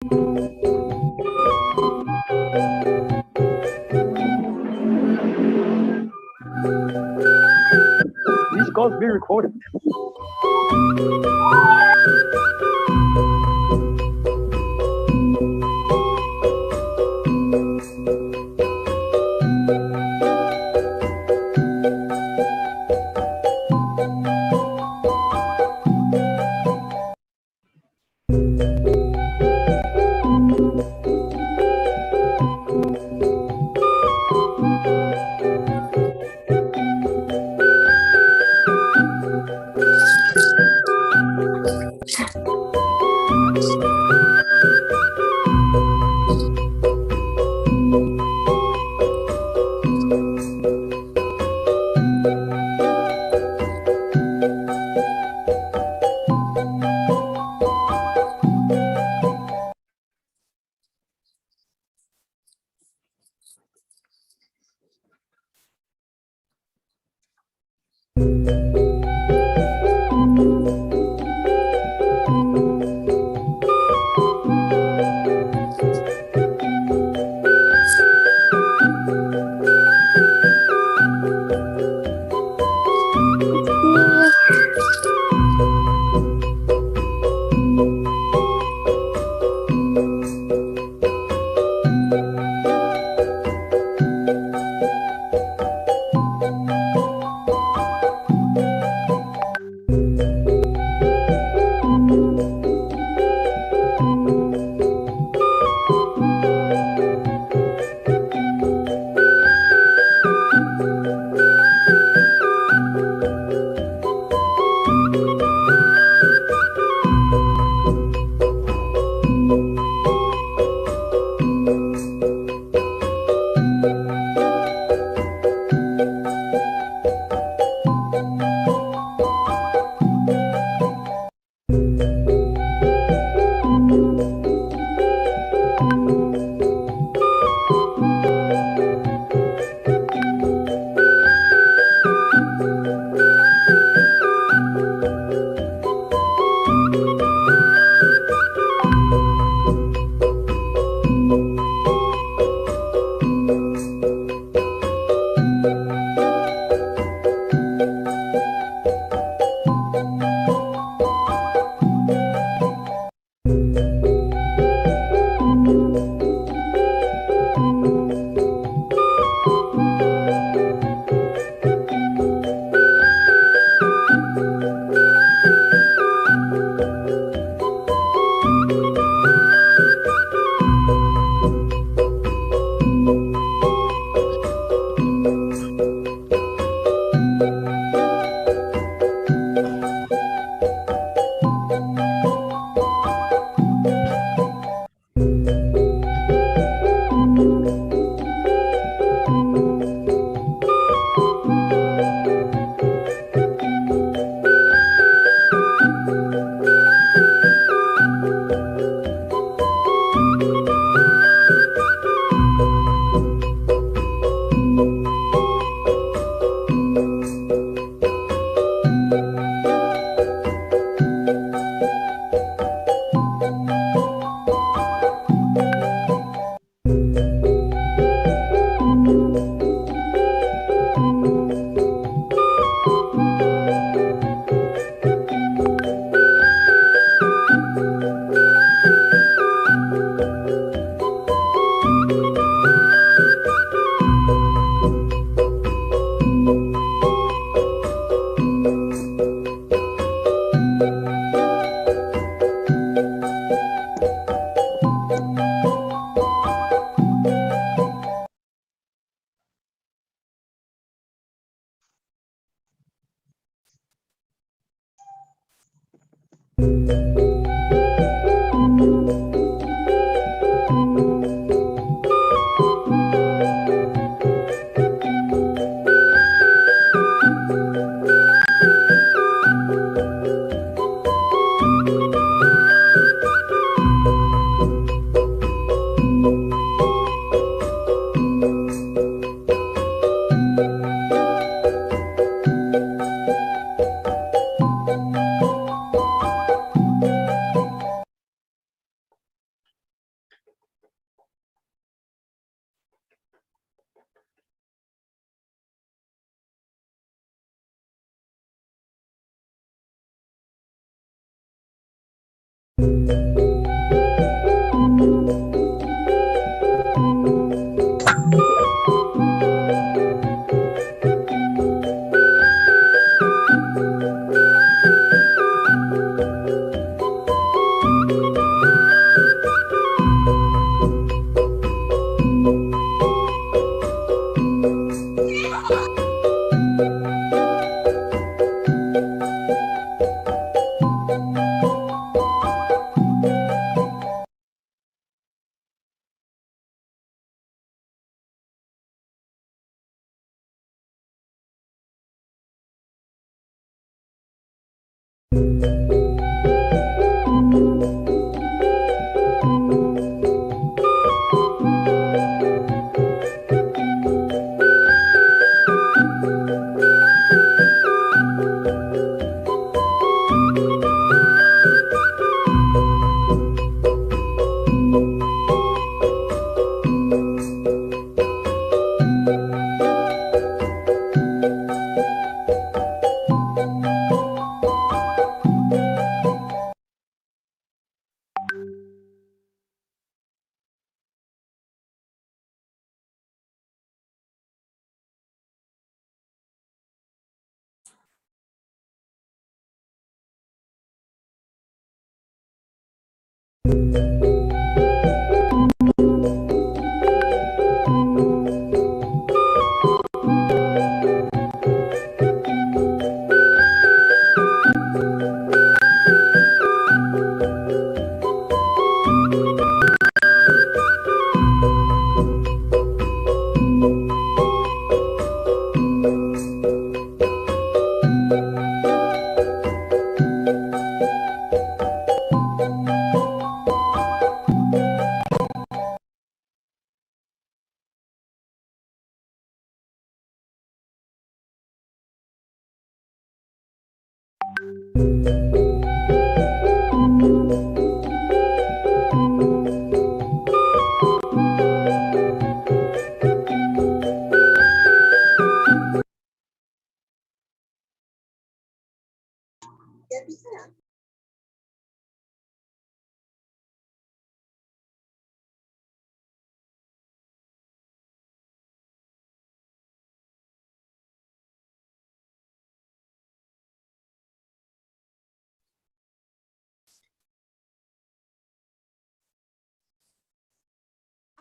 These calls being recorded.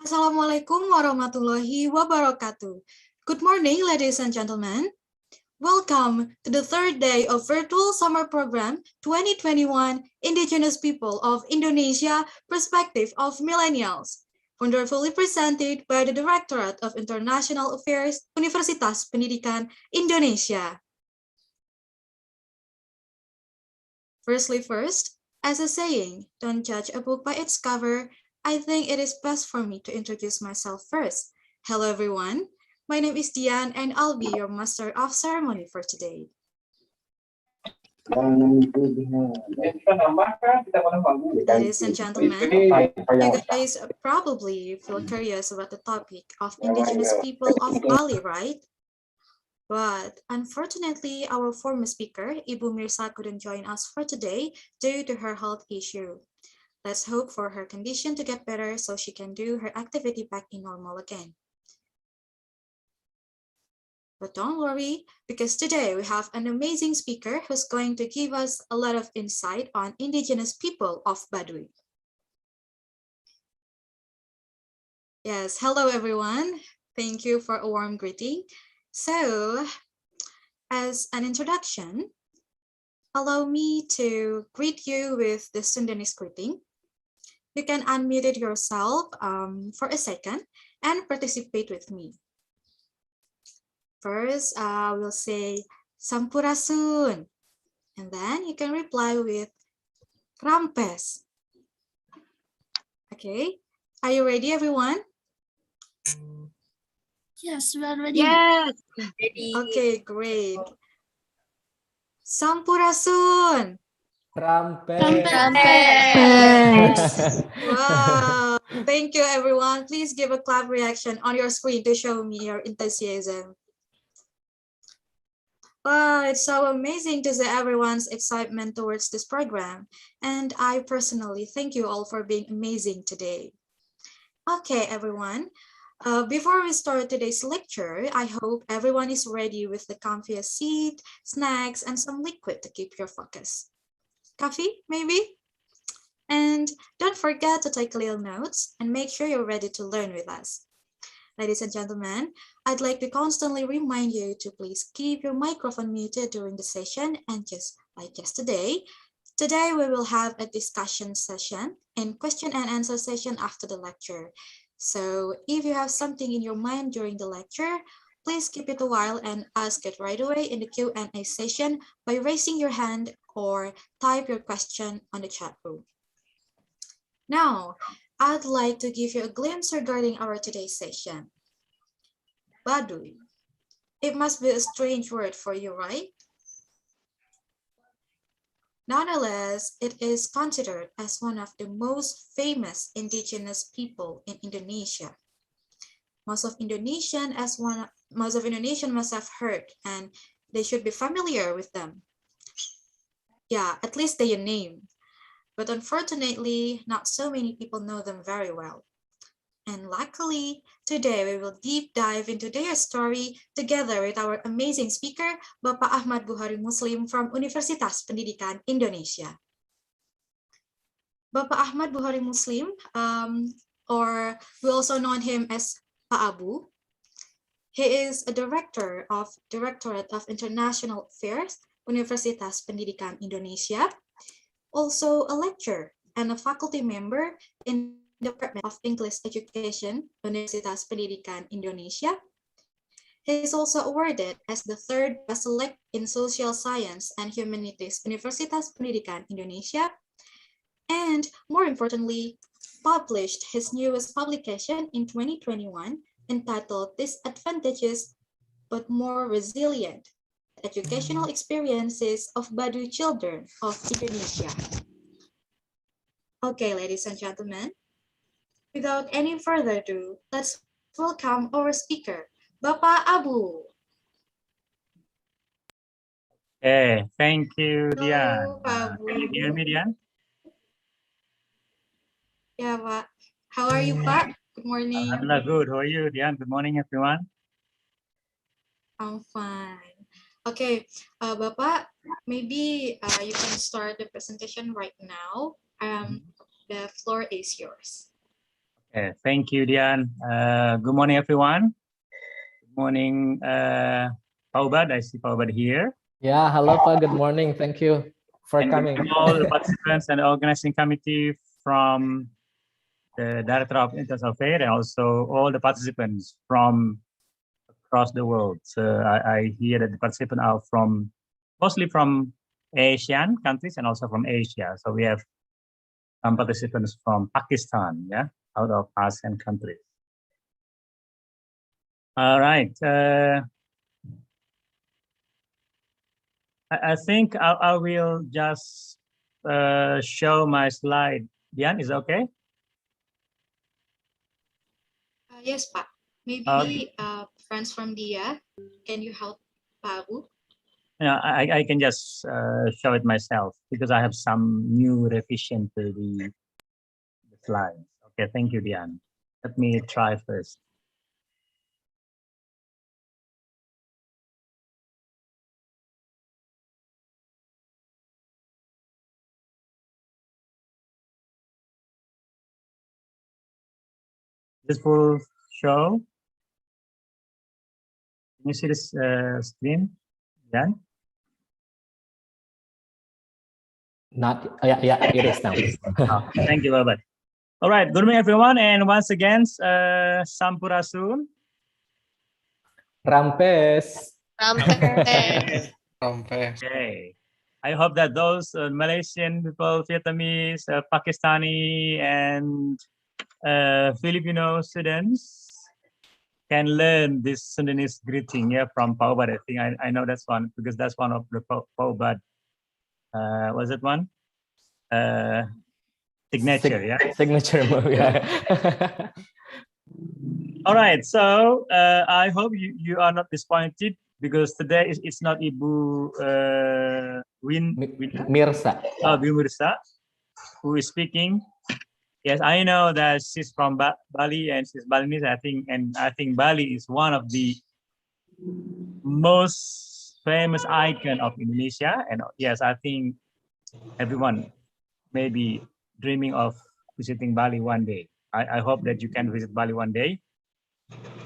Assalamualaikum warahmatullahi wabarakatuh. Good morning, ladies and gentlemen. Welcome to the third day of Virtual Summer Program 2021 Indigenous People of Indonesia Perspective of Millennials, wonderfully presented by the Directorate of International Affairs, Universitas Pendidikan Indonesia. First, as a saying, don't judge a book by its cover. I think it is best for me to introduce myself first. Hello everyone, my name is Dian and I'll be your Master of Ceremony for today. Ladies and gentlemen, you guys probably feel curious about the topic of Indigenous people of Bali, right? But unfortunately, our former speaker, Ibu Mirsa, couldn't join us for today due to her health issue. Let's hope for her condition to get better so she can do her activity back in normal again. But don't worry, because today we have an amazing speaker who's going to give us a lot of insight on Indigenous people of Badui. Yes, hello everyone. Thank you for a warm greeting. So, as an introduction, allow me to greet you with the Sundanese greeting. You can unmute yourself for a second and participate with me. First, we'll say Sampurasun, and then you can reply with Rampes. Okay, are you ready, everyone? Yes, we are ready. Yes, ready. Okay, great. Sampurasun. Rampes. Wow, thank you, everyone. Please give a clap reaction on your screen to show me your enthusiasm. Wow, it's so amazing to see everyone's excitement towards this program. And I personally thank you all for being amazing today. Okay, everyone. Before we start today's lecture, I hope everyone is ready with the comfiest seat, snacks, and some liquid to keep your focus. Coffee, maybe? And don't forget to take little notes and make sure you're ready to learn with us. Ladies and gentlemen, I'd like to constantly remind you to please keep your microphone muted during the session, and just like yesterday, today we will have a discussion session and question and answer session after the lecture. So if you have something in your mind during the lecture, please keep it a while and ask it right away in the Q&A session by raising your hand or type your question on the chat room. Now, I'd like to give you a glimpse regarding our today's session. Badui. It must be a strange word for you, right? Nonetheless, it is considered as one of the most famous indigenous people in Indonesia. Most of Indonesian must have heard, and they should be familiar with them. Yeah, at least their name. But unfortunately, not so many people know them very well. And luckily, today we will deep dive into their story together with our amazing speaker, Bapak Ahmad Buhari Muslim from Universitas Pendidikan Indonesia. Bapak Ahmad Buhari Muslim, or we also know him as Pak Abu. He is a Directorate of International Affairs, Universitas Pendidikan Indonesia, also a lecturer and a faculty member in the Department of English Education, Universitas Pendidikan Indonesia. He is also awarded as the third best select in Social Science and Humanities, Universitas Pendidikan Indonesia, and more importantly, published his newest publication in 2021 entitled Disadvantages but More Resilient Educational Experiences of Badui Children of Indonesia. Okay, ladies and gentlemen, without any further ado, let's welcome our speaker, Bapak Abu. Hey, thank you, Dian. Hello, Pak Abu. Can you hear me, Dian? Yeah, Pak. How are you, Pak? Good morning. Alhamdulillah, good. How are you, Dian? Good morning, everyone. I'm fine. Okay, Bapak, maybe you can start the presentation right now. The floor is yours. Okay, thank you, Dian. Good morning, everyone. Good morning, Paubad. I see Paubad here. Yeah, hello, Pak. Good morning. Thank you for And coming. all the participants and the organizing committee from the Director of International Affairs and also all the participants from across the world. So I hear that the participants are mostly from Asian countries and also from Asia. So we have some participants from Pakistan, yeah, out of ASEAN countries. All right. I think I will just show my slide. Dian, is it okay? Yes, Pak. Maybe friends from Dia, can you help Pak Abu? Yeah, I can just show it myself because I have some new revision to the slides. Okay, thank you, Dian. Let me try first. This full show. Can you see this screen, Dian? Not, yeah, it is now. Oh, thank you, Robert. All right, good morning, everyone, and once again, Sampurasun. Rampes. Okay. I hope that those Malaysian people, Vietnamese, Pakistani, and Filipino students can learn this Sundanese greeting, yeah, from Paubad. I think I know that's one because that's one of the Paubad. Was it one? Signature, yeah. Signature move, yeah. All right, so I hope you are not disappointed because today it's not Ibu Mirsa. Bu Mirsa who is speaking. Yes, I know that she's from Bali and she's Balinese. I think Bali is one of the most famous icon of Indonesia. And yes, I think everyone may be dreaming of visiting Bali one day. I hope that you can visit Bali one day.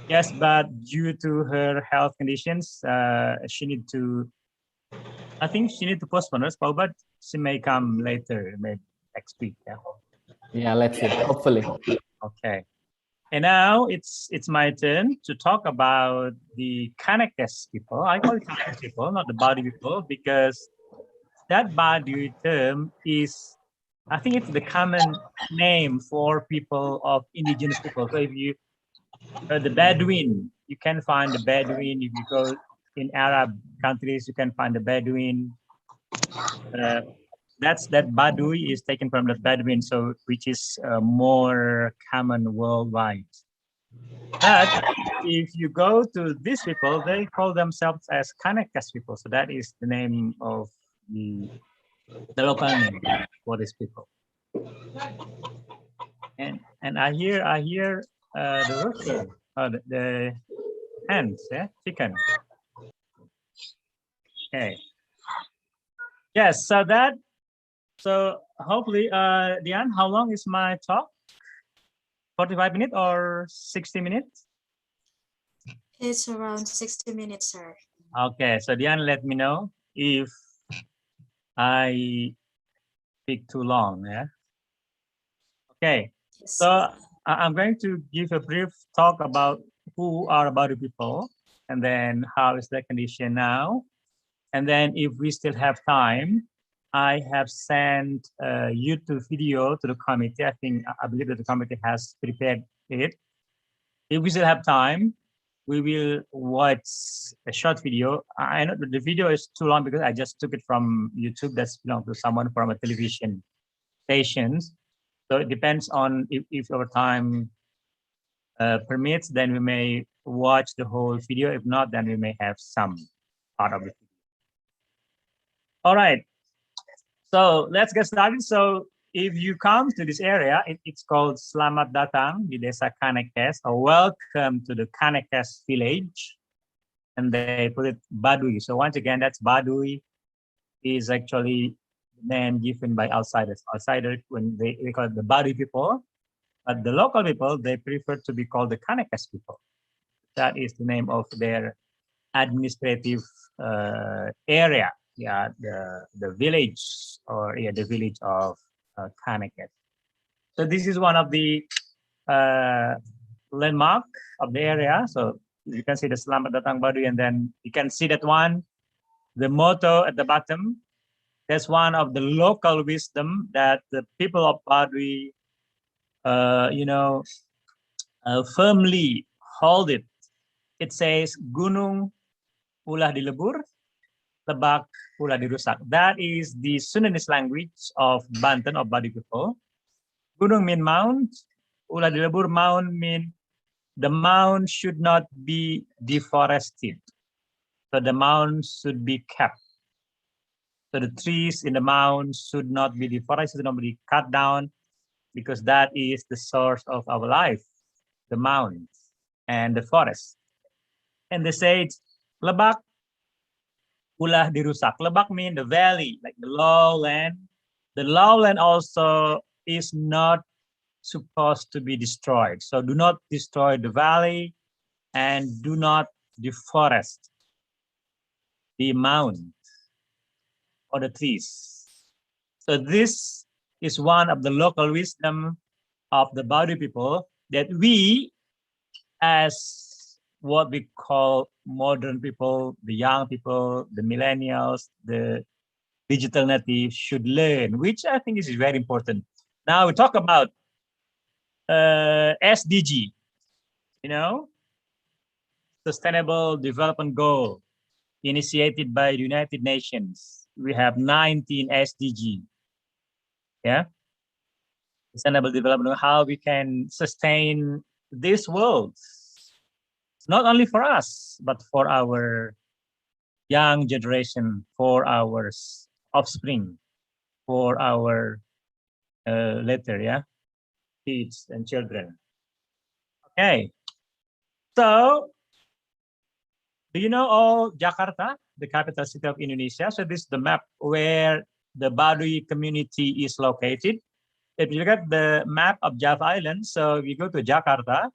Yes, but due to her health conditions, she need to. I think she need to postpone her, but she may come later, maybe next week. Yeah. Yeah, let's see. Hopefully. Okay. And now it's my turn to talk about the Kanekaz people. I call it Kanekaz people, not the Badui people, because that Badui term is, I think it's the common name for people of indigenous people. So if you, the Bedouin, you can find the Bedouin. If you go in Arab countries, you can find the Bedouin. That Badui is taken from the Bedouin, so which is more common worldwide. But if you go to these people, they call themselves as Kanekaz people. So that is the name of the local name for these people. And I hear the rooster, the hens, yeah, chicken. Okay. Yes. So hopefully, Diane, how long is my talk? 45 minutes or 60 minutes? It's around 60 minutes, sir. Okay, so Diane, let me know if I speak too long. Yeah. Okay. Yes. So I'm going to give a brief talk about who are Badui people, and then how is their condition now, and then if we still have time, I have sent a YouTube video to the committee. I believe that the committee has prepared it. If we still have time, we will watch a short video. I know that the video is too long because I just took it from YouTube that's belonged to someone from a television stations. So it depends on if our time permits, then we may watch the whole video. If not, then we may have some part of it. All right. So let's get started. So if you come to this area, it's called Selamat Datang di Desa Kanekaz, or welcome to the Kanekaz Village. And they put it Badui. So once again, that's Badui is actually the name given by outsiders. Outsiders, when they call it the Badui people, but the local people, they prefer to be called the Kanekaz people. That is the name of their administrative area. Yeah, the village, or yeah, the village of Kanekaz. So this is one of the landmark of the area. So you can see the Selamat Datang Badui, and then you can see that one, the motto at the bottom. That's one of the local wisdom that the people of Badui, firmly hold it. It says, Gunung ulah dilebur, lebak ulah dirusak. That is the Sundanese language of Banten, of Badui people. Gunung mean mount, ulah dilebur, mound mean the mound should not be deforested. So the mound should be kept. So the trees in the mound should not be deforested, should not be cut down, because that is the source of our life, the mounds and the forest. And they say, lebak ulah dirusak. Lebak means the valley, like the lowland. The lowland also is not supposed to be destroyed. So do not destroy the valley and do not deforest the mound or the trees. So this is one of the local wisdom of the Badui people, that we, as what we call modern people, the young people, the millennials, the digital natives, should learn, which I think is very important. Now we talk about SDG, Sustainable Development Goal, initiated by the United Nations. We have 19 SDG. Yeah, Sustainable Development, how we can sustain this world, not only for us, but for our young generation, for our offspring, for our later, yeah, kids and children. Okay, so do you know all Jakarta, the capital city of Indonesia? So this is the map where the Badui community is located. If you look at the map of Java Island, so you go to Jakarta,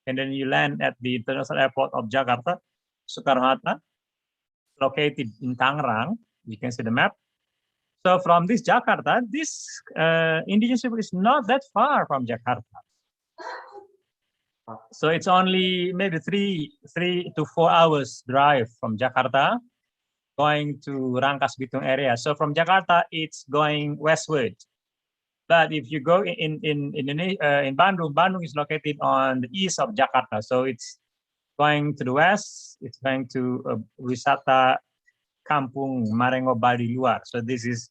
and then you land at the international airport of Jakarta, Soekarno-Hatta, located in Tangerang. You can see the map. So from this Jakarta, this indigenous people is not that far from Jakarta. So it's only maybe three to 4 hours drive from Jakarta, going to Rangkas Bitung area. So from Jakarta, it's going westward. But if you go in Bandung, Bandung is located on the east of Jakarta. So it's going to the west. It's going to Wisata Kampung Marengo Baduy Luar. So this is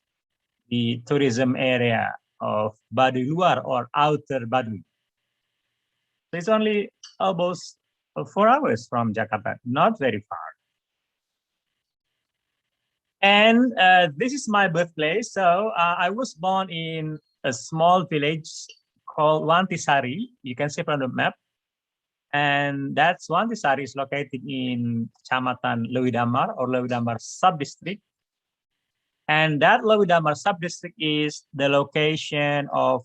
the tourism area of Baduy Luar or Outer Baduy. So it's only almost 4 hours from Jakarta, not very far. And this is my birthplace. So I was born in a small village called Wantisari. You can see from the map. And that's Wantisari is located in Kecamatan Lewidamar or Lewidamar sub-district. And that Lewidamar sub-district is the location of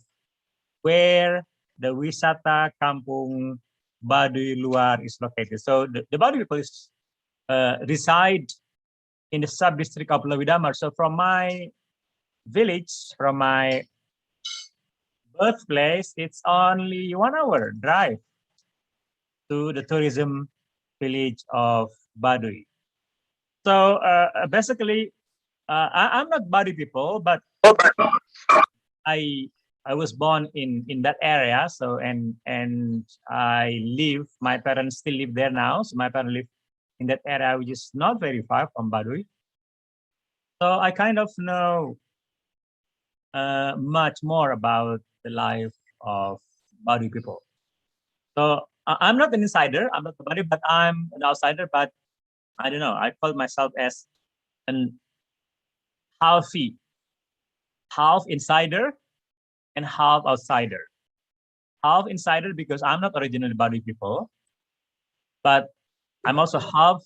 where the Wisata Kampung Baduy Luar is located. So the Baduy people is, reside in the sub-district of Lewidamar. So from my village, from my birthplace, it's only 1 hour drive to the tourism village of Badui. So basically, I'm not Badui people, but I was born in that area. So and I live. My parents still live there now. So my parents live in that area, which is not very far from Badui. So I kind of know much more about the life of Badui people. So I'm not an insider. I'm not a Badui, but I'm an outsider. But I don't know. I call myself as an half insider and half outsider. Half insider because I'm not originally Badui people, but I'm also half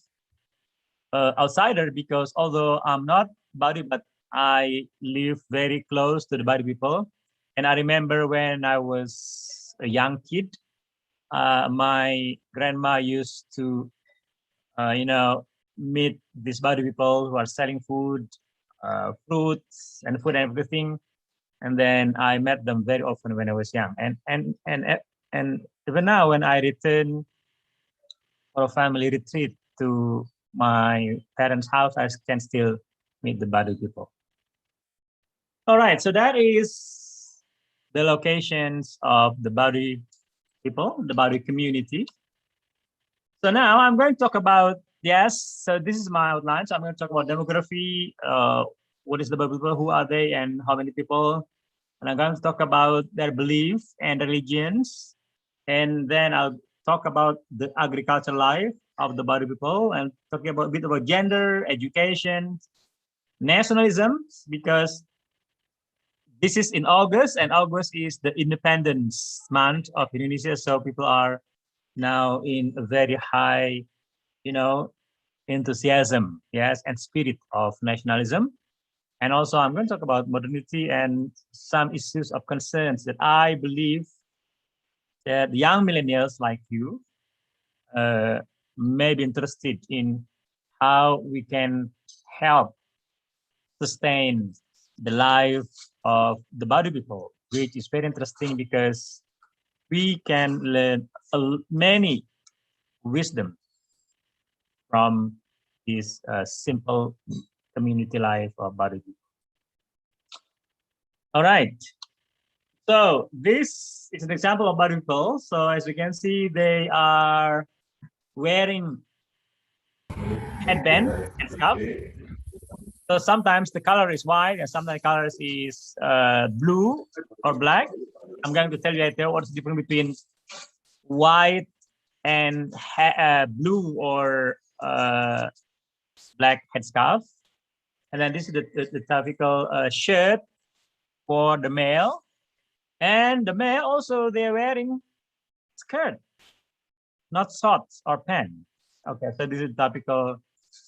outsider because although I'm not Badui, but I live very close to the Badui people. And I remember when I was a young kid, my grandma used to, meet these Badui people who are selling food, fruits and food and everything. And then I met them very often when I was young. And even now, when I return for a family retreat to my parents' house, I can still meet the Badui people. All right, so that is the locations of the Badui people, the Badui community. So now I'm going to talk about, yes, so this is my outline. So I'm going to talk about demography, what is the Badui people, who are they, and how many people. And I'm going to talk about their beliefs and religions. And then I'll talk about the agricultural life of the Badui people and talking about a bit about gender, education, nationalism, because this is in August, and August is the independence month of Indonesia. So people are now in a very high, enthusiasm, yes, and spirit of nationalism. And also I'm going to talk about modernity and some issues of concerns that I believe that young millennials like you may be interested in how we can help sustain the life of the Badui people, which is very interesting because we can learn many wisdom from this simple community life of Badui people. All right. So this is an example of Badui people. So as you can see, they are wearing headband and scarf. So sometimes the color is white and sometimes the color is blue or black. I'm going to tell you later what's the difference between white and blue or black headscarf. And then this is the typical shirt for the male. And the male also, they're wearing skirt, not shorts or pants. Okay, so this is typical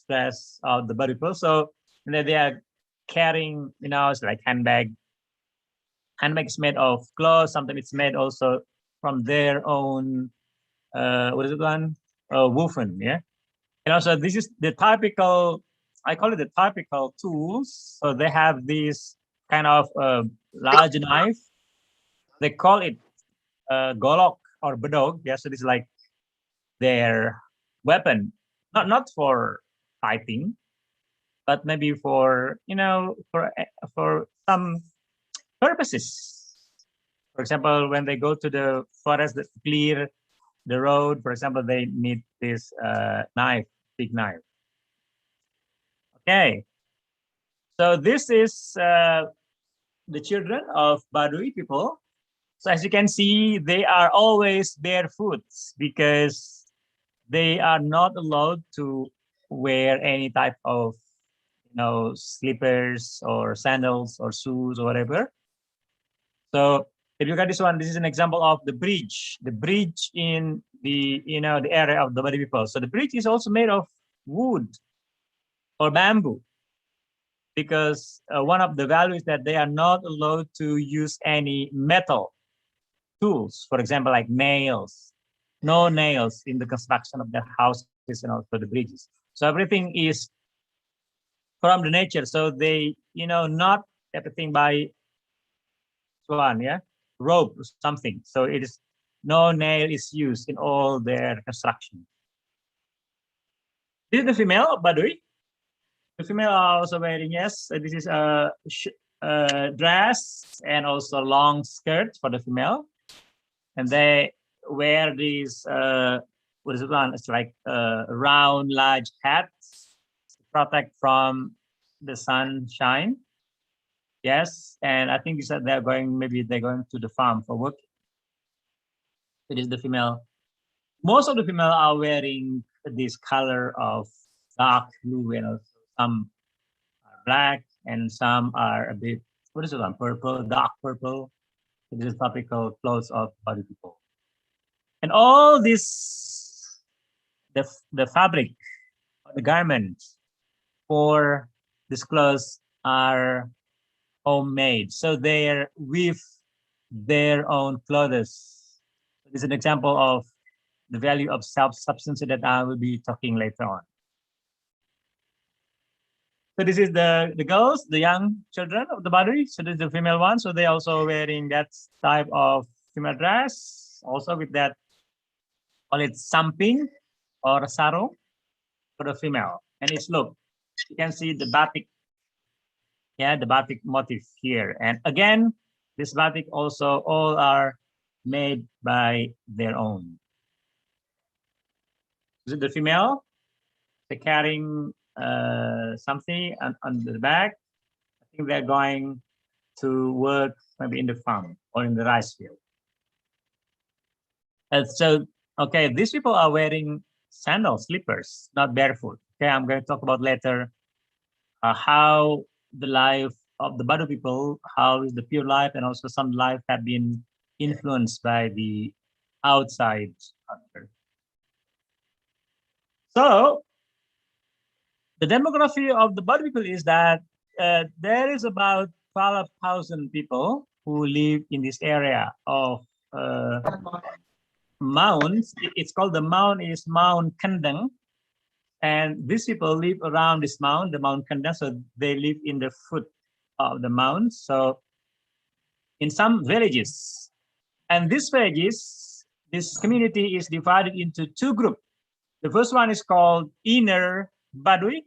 dress of the Badui people. So and then they are carrying, it's like handbag. Handbag is made of cloth. Sometimes it's made also from their own, what is it one? Woven, yeah. And also this is the typical, I call it the typical tools. So they have this kind of large knife. They call it golok or bedog. Yeah, so this is like their weapon, not for fighting, but maybe for for some purposes. For example, when they go to the forest to clear the road, for example, they need this knife, big knife. Okay, so this is the children of Badui people. So as you can see, they are always barefoot because they are not allowed to wear any type of slippers or sandals or shoes or whatever. So if you got this one, this is an example of the bridge in the the area of the Badui people. So the bridge is also made of wood or bamboo, because one of the values that they are not allowed to use any metal tools, for example, like nails. No nails in the construction of the houses and also the bridges. So everything is from the nature. So they, not everything by one, yeah, rope or something. So it is no nail is used in all their construction. This is the female Badui. The female are also wearing, yes, this is a dress and also long skirt for the female. And they wear these, what is it on? It's like round, large hats to protect from the sunshine. Yes, and I think you said they're going to the farm for work. It is the female. Most of the female are wearing this color of dark blue, and also some are black, and some are a bit, what is it on? Purple, dark purple. This is typical clothes of Badui people. And all this, the fabric, the garments for these clothes are homemade. So they weave their own clothes. This is an example of the value of self-sufficiency that I will be talking later on. So this is the girls, the young children of the Badui. So this is the female one. So they also wearing that type of female dress, also with that, call it samping or sarung for the female. And it's, look, you can see the batik, yeah, the batik motif here. And again, this batik also all are made by their own. This is the female. They're carrying something on the back. I think they're going to work maybe in the farm or in the rice field. So, okay, these people are wearing sandals, slippers, not barefoot. Okay, I'm going to talk about later how the life of the Badui people, how is the pure life, and also some life have been influenced by the outside culture. So the demography of the Badui people is that there is about 12,000 people who live in this area of mounds. It's called, the mound is Mount Kendeng. And these people live around this mound, the Mount Kendeng. So they live in the foot of the mound. So in some villages, and these villages, this community is divided into two groups. The first one is called Inner Badui,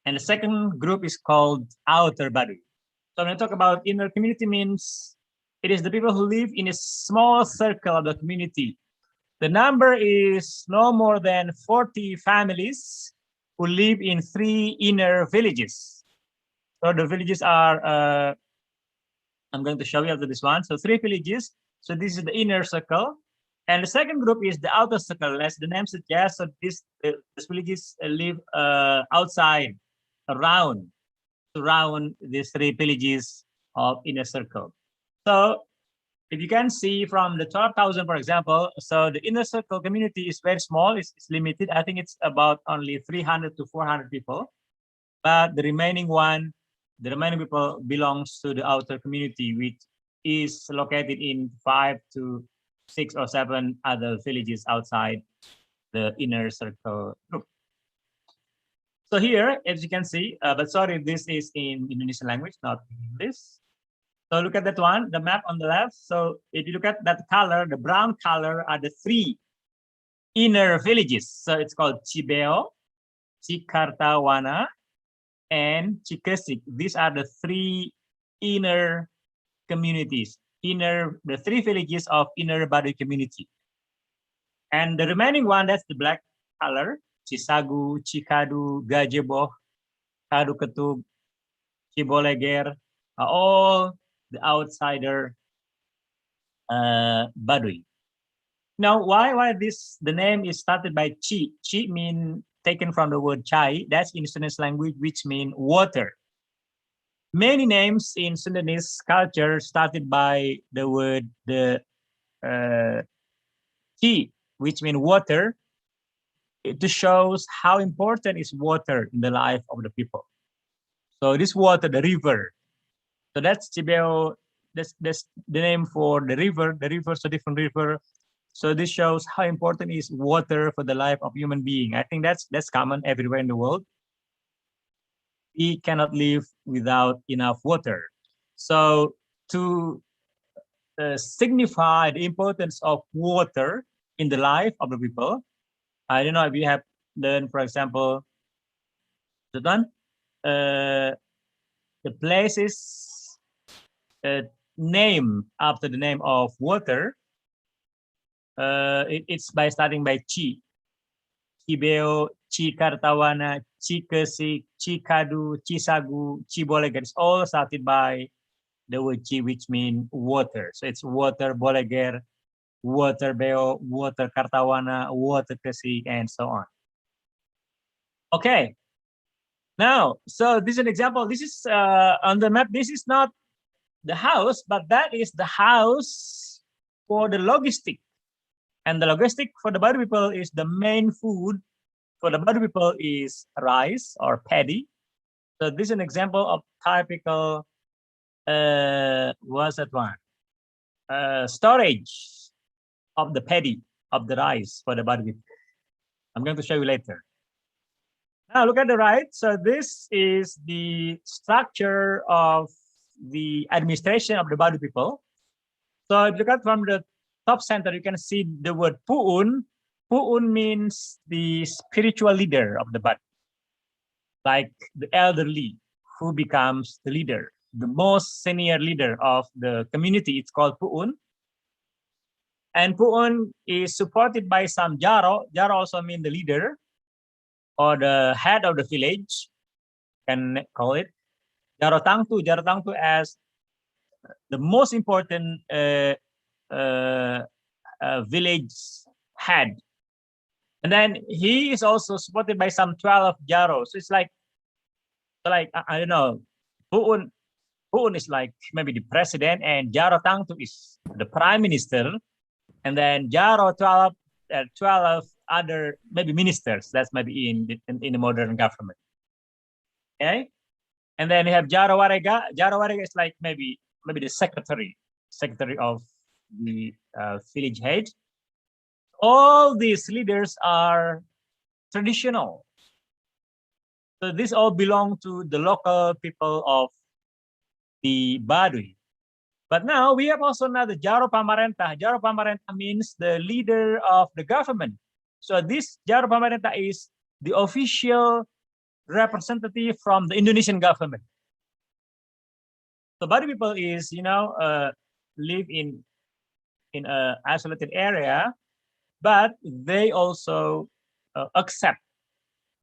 and the second group is called Outer Badui. So when I talk about inner community, means it is the people who live in a small circle of the community. The number is no more than 40 families who live in 3 inner villages. So the villages are, I'm going to show you after this one. So 3 villages. So this is the inner circle. And the second group is the outer circle, as the name suggests. So these villages live outside, surround these three villages of inner circle. So if you can see from the 12,000, for example, so the inner circle community is very small, it's limited. I think it's about only 300 to 400 people. But the remaining people belongs to the outer community, which is located in 5 to 6 or 7 other villages outside the inner circle group. So here, as you can see, but sorry, this is in Indonesian language, not English. So look at that one, the map on the left. So if you look at that color, the brown color are the 3 inner villages. So it's called Cibeo, Cikartawana, and Cikesik. These are the 3 inner communities, the 3 villages of inner Badui community. And the remaining one, that's the black color, Cisagu, Cikadu, Gajeboh, Kadu Ketub, Ciboleger, are all the outsider Badui. Now, why the name is started by Chi? Chi mean taken from the word chai. That's in Sundanese language, which mean water. Many names in Sundanese culture started by the word chi, which mean water. It shows how important is water in the life of the people. So this water, the river. So that's Cibeo. That's the name for the river. The river is a different river. So this shows how important is water for the life of human being. I think that's common everywhere in the world. We cannot live without enough water. So to signify the importance of water in the life of the people, I don't know if you have learned, for example, the places named after the name of water. It's by starting by Chi. Cibeo, Cikartawana, Cikesik, Cikadu, Cisagu, Ciboleger. It's all started by the word Chi, which means water. So it's water Boleger, water Beo, water Kartawana, water Kesik, and so on. Okay. Now, so this is an example. This is on the map. This is not the house, but that is the house for the logistic. And the logistic for the Badui people is the main food for the Badui people is rice or paddy. So this is an example of typical, what's that one? Storage of the paddy, of the rice for the Badui people. I'm going to show you later. Now look at the right. So this is the structure of the administration of the Badui people. So if you look at from the top center, you can see the word Pu'un. Pu'un means the spiritual leader of the Badui, like the elderly who becomes the leader, the most senior leader of the community. It's called Pu'un. And Pu'un is supported by some Jaro. Jaro also means the leader or the head of the village, can call it. Jaro Tangtu as the most important village head. And then he is also supported by some 12 Jaro. So it's like I don't know, Pu'un is like maybe the president, and Jaro Tangtu is the prime minister. And then Jaro 12 other maybe ministers. That's maybe in the modern government. Okay. And then you have Jaro Warega. Jaro Warega is like maybe the secretary of the village head. All these leaders are traditional. So these all belong to the local people of the Badui. But now we have also another Jaro Pamarentah. Jaro Pamarentah means the leader of the government. So this Jaro Pamarentah is the official representative from the Indonesian government. So Badui people is, live in an isolated area, but they also accept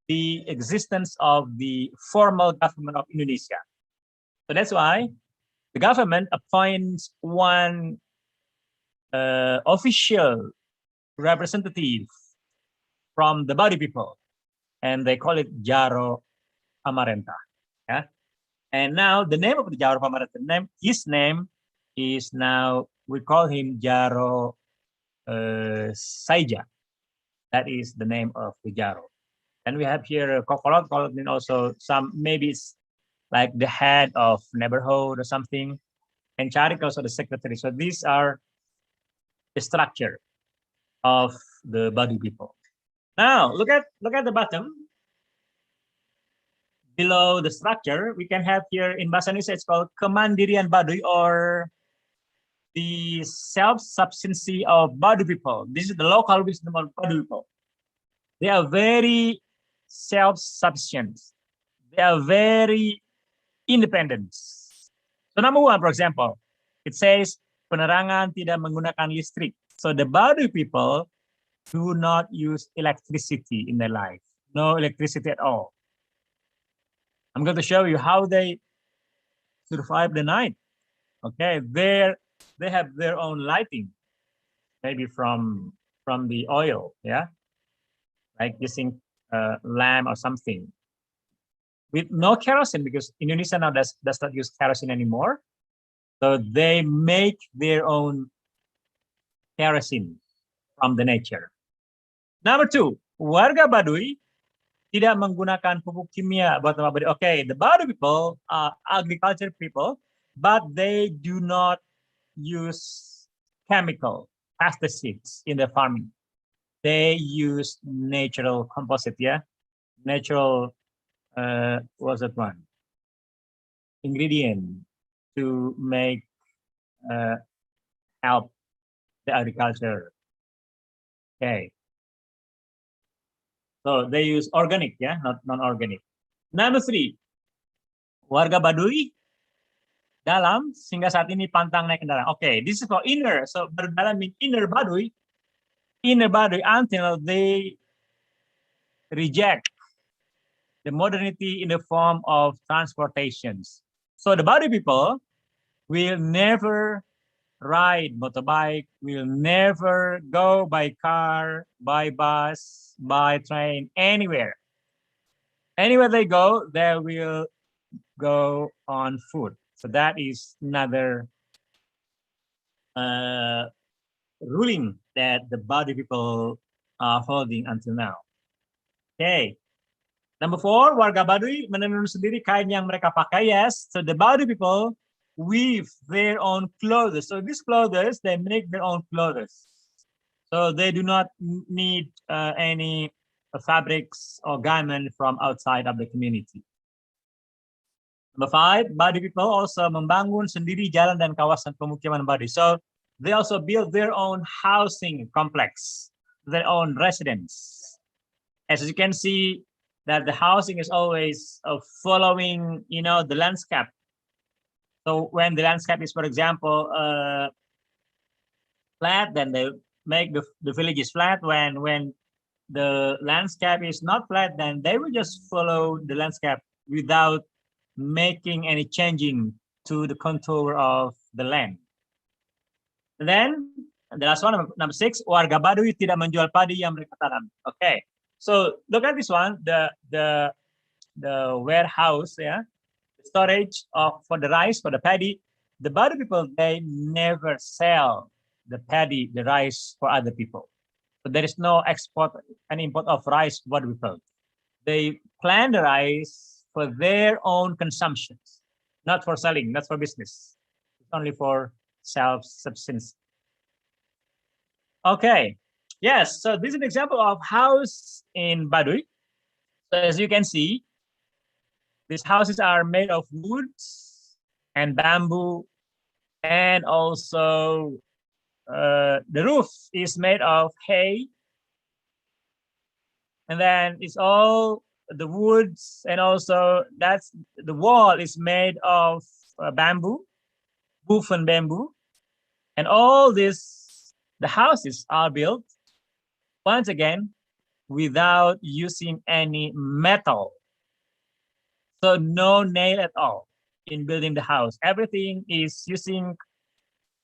the existence of the formal government of Indonesia. So that's why the government appoints one official representative from the Badui people, and they call it Jaro Amarenta. Yeah, and now the name of the Jaro Amarenta, his name is now, we call him Jaro Saija. That is the name of the Jaro. And we have here Kokolot. Kokolot means also some, maybe it's like the head of neighborhood or something. And Charik also the secretary. So these are the structure of the Badui people. Now look at the bottom. Below the structure, we can have here in Bahasa Indonesia, it's called Kemandirian Badui, or the self-sufficiency of Badui people. This is the local wisdom of Badui people. They are very self-sufficient. They are very independent. So number one, for example, it says penerangan tidak menggunakan listrik. So the Badui people do not use electricity in their life. No electricity at all. I'm going to show you how they survive the night. Okay, they have their own lighting, maybe from the oil, yeah, like using lamp or something, with no kerosene, because Indonesia now does not use kerosene anymore. So they make their own kerosene from the nature. Number two, warga Badui tidak menggunakan pupuk kimia buat Badui. Okay, the Badui people are agriculture people, but they do not use chemical pesticides in their farming. They use natural composite, yeah, natural what's that one? Ingredient to make help the agriculture. Okay. So they use organic, yeah, not non-organic. Number three, warga Badui dalam sehingga saat ini pantang naik kendaraan. Okay, this is for inner. So berdalam means inner Badui until they reject the modernity in the form of transportations. So the Badui people will never ride motorbike, will never go by car, by bus, by train, anywhere. Anywhere they go, they will go on foot. So that is another ruling that the Badui people are holding until now. Okay. Number four, warga Badui menenun sendiri kain yang mereka pakai. Yes, so the Badui people weave their own clothes. So these clothes, they make their own clothes. So they do not need any fabrics or garment from outside of the community. Number five, Badui people also membangun sendiri jalan dan kawasan pemukiman Badui. So they also build their own housing complex, their own residence. As you can see, that the housing is always following, the landscape. So when the landscape is, for example, flat, then they make the village is flat. When the landscape is not flat, then they will just follow the landscape without making any changing to the contour of the land. And then the last one, number six, warga Badui tidak menjual padi yang mereka tanam. Okay, so look at this one, the warehouse, yeah, storage for the rice, for the paddy. The Badui people, they never sell the paddy, the rice for other people. So there is no export and import of rice for Badui people. They plant the rice for their own consumption, not for selling, not for business. It's only for self-subsistence. Okay, yes, so this is an example of house in Badui. So as you can see, these houses are made of woods and bamboo, and also the roof is made of hay, and then it's all the woods, and also that's the wall is made of bamboo, woven bamboo, and all this, the houses are built once again without using any metal. So no nail at all in building the house. Everything is using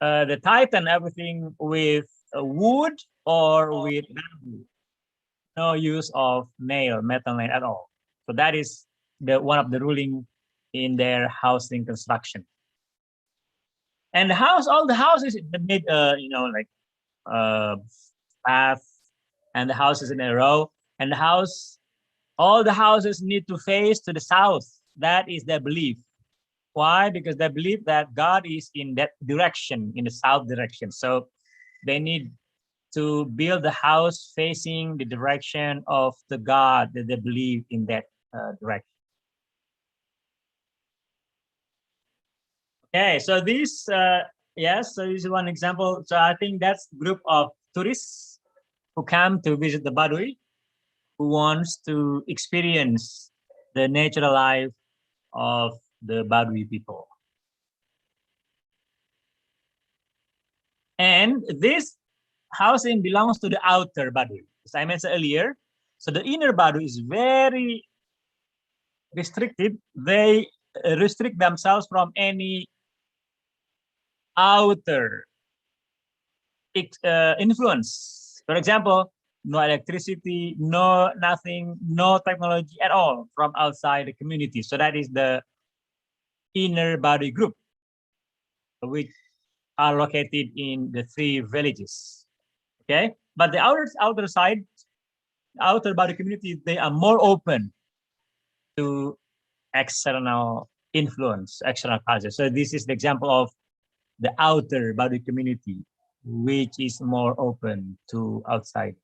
the titan, everything with wood or with bamboo. No use of metal nail at all. So that is the one of the ruling in their housing construction. And the house, all the houses made, like path, and the houses in a row, and the house, all the houses need to face to the south. That is their belief. Why? Because they believe that God is in that direction, in the south direction. So they need to build the house facing the direction of the God that they believe in that direction. Okay, so this, yes, so this is one example. So I think that's a group of tourists who come to visit the Badui, who wants to experience the natural life of the Badui people. And this housing belongs to the outer Badui, as I mentioned earlier. So the inner Badui is very restricted. They restrict themselves from any outer influence. For example, no electricity, no nothing, no technology at all from outside the community. So that is the inner Badui group, which are located in the 3 villages. Okay, but the outer side, outer Badui community, they are more open to external influence, external culture. So this is the example of the outer Badui community, which is more open to outside.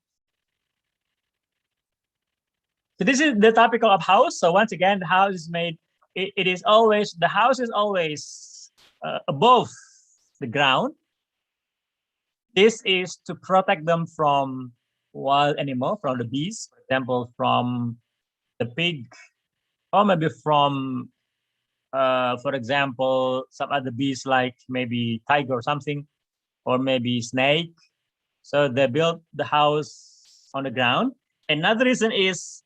So this is the topic of house. So once again, the house is made, it is always, the house is always above the ground. This is to protect them from wild animal, from the bees, for example, from the pig, or maybe from, for example, some other bees like maybe tiger or something, or maybe snake. So they built the house on the ground. Another reason is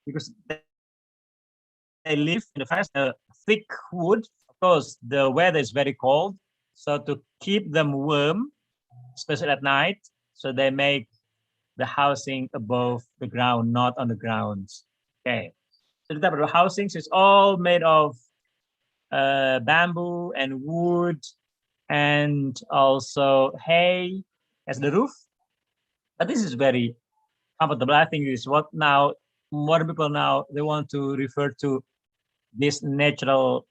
because they live in the forest, thick wood. Of course, the weather is very cold. So to keep them warm, especially at night, so they make the housing above the ground, not on the ground. Okay. So the type of housings is all made of bamboo and wood, and also hay as the roof. But this is very comfortable. I think is what now modern people now they want to refer to this natural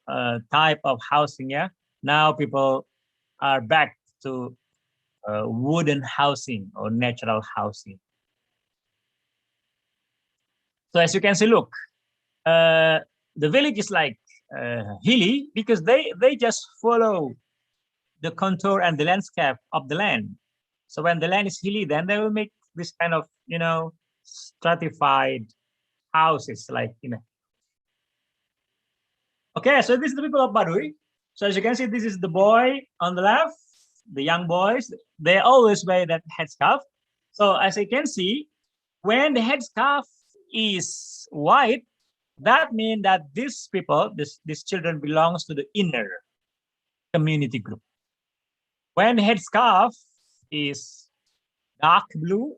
type of housing. Yeah, now people are back to wooden housing or natural housing. So as you can see, look, the village is like hilly because they just follow the contour and the landscape of the land. So when the land is hilly, then they will make this kind of, stratified houses, like, Okay, so this is the people of Badui. So as you can see, this is the boy on the left, the young boys. They always wear that headscarf. So as you can see, when the headscarf is white, that means that these people, these children belongs to the inner community group. When the headscarf is dark blue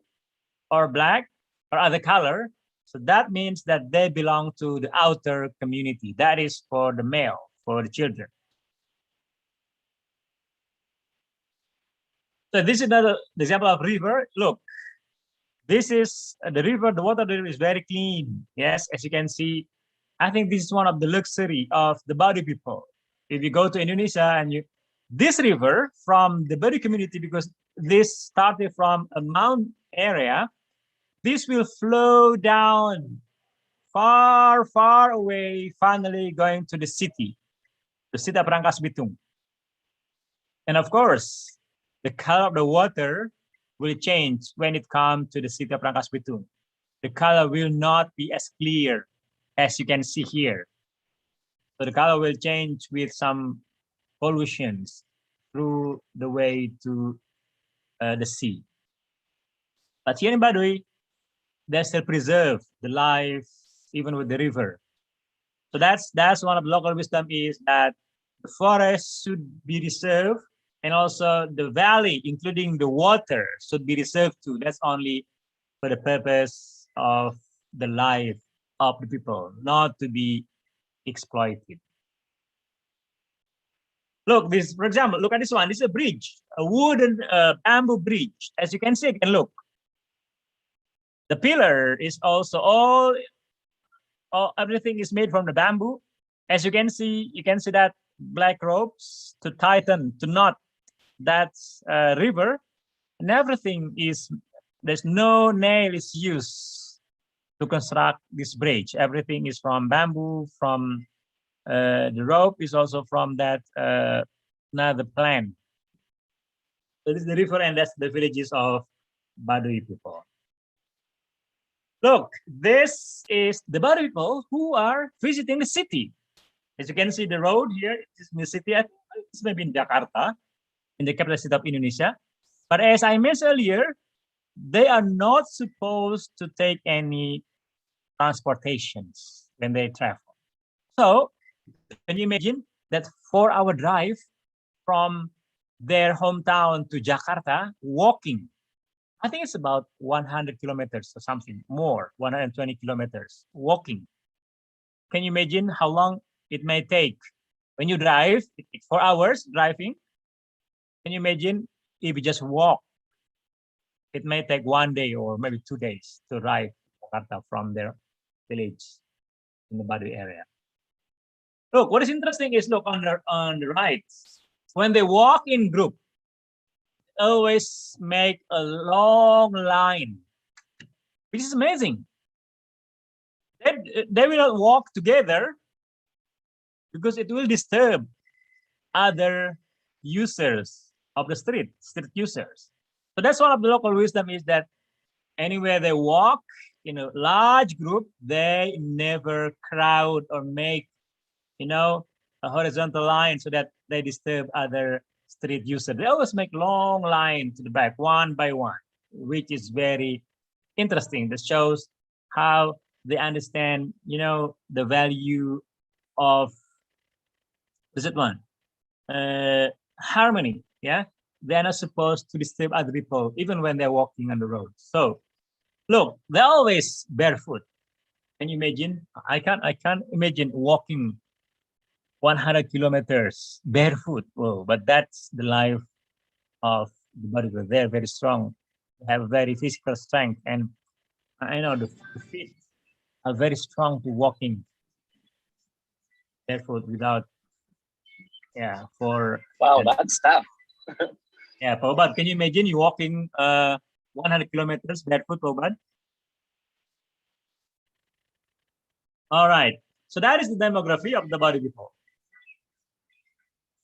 or black or other color, so that means that they belong to the outer community. That is for the male, for the children. So this is another example of river. Look, this is the river. The water of the river is very clean. Yes, as you can see, I think this is one of the luxury of the Badui people. If you go to Indonesia and this river from the Badui community, because this started from a mountain area, this will flow down far, far away, finally going to the city of Rangkas Bitung. And of course, the color of the water will change when it comes to the city of Rangkas Bitung. The color will not be as clear as you can see here. So the color will change with some pollutions through the way to the sea. But here in Badui, they still preserve the life even with the river. So that's one of the local wisdom is that the forest should be reserved And also the valley, including the water, should be reserved too. That's only for the purpose of the life of the people, not to be exploited. Look, this, for example, look at this one. This is a bridge, a wooden bamboo bridge. As you can see, again, look. The pillar is also all everything is made from the bamboo. As you can see that black ropes to tighten, to knot that river, and everything is, there's no nail is used to construct this bridge. Everything is from bamboo, from the rope is also from that another plant. So this is the river, and that's the villages of Badui people. Look, this is the Badui people who are visiting the city. As you can see, the road here is in the city. I think it's maybe in Jakarta, in the capital city of Indonesia. But as I mentioned earlier, they are not supposed to take any transportations when they travel. So can you imagine that 4-hour drive from their hometown to Jakarta, walking? I think it's about 100 kilometers or something more, 120 kilometers walking. Can you imagine how long it may take? When you drive, it takes 4 hours driving. Can you imagine if you just walk? It may take 1 day or maybe 2 days to arrive Jakarta from their village in the Badui area. Look, what is interesting is, look on the right, when they walk in group, always make a long line, which is amazing. They will not walk together because it will disturb other users of the street users. So that's one of the local wisdom, is that anywhere they walk in a large group, they never crowd or make, a horizontal line so that they disturb other street users. They always make long line to the back, one by one, which is very interesting. That shows how they understand, the value of, is it one? Harmony, yeah? They're not supposed to disturb other people, even when they're walking on the road. So, look, they're always barefoot. Can you imagine? I can't imagine walking 100 kilometers barefoot. Whoa, but that's the life of the body. They're very strong, have very physical strength, and I know the feet are very strong to walking barefoot without, for Wow, that's tough. Pobad, can you imagine you walking 100 kilometers barefoot, Pobad? All right, so that is the demography of the body people.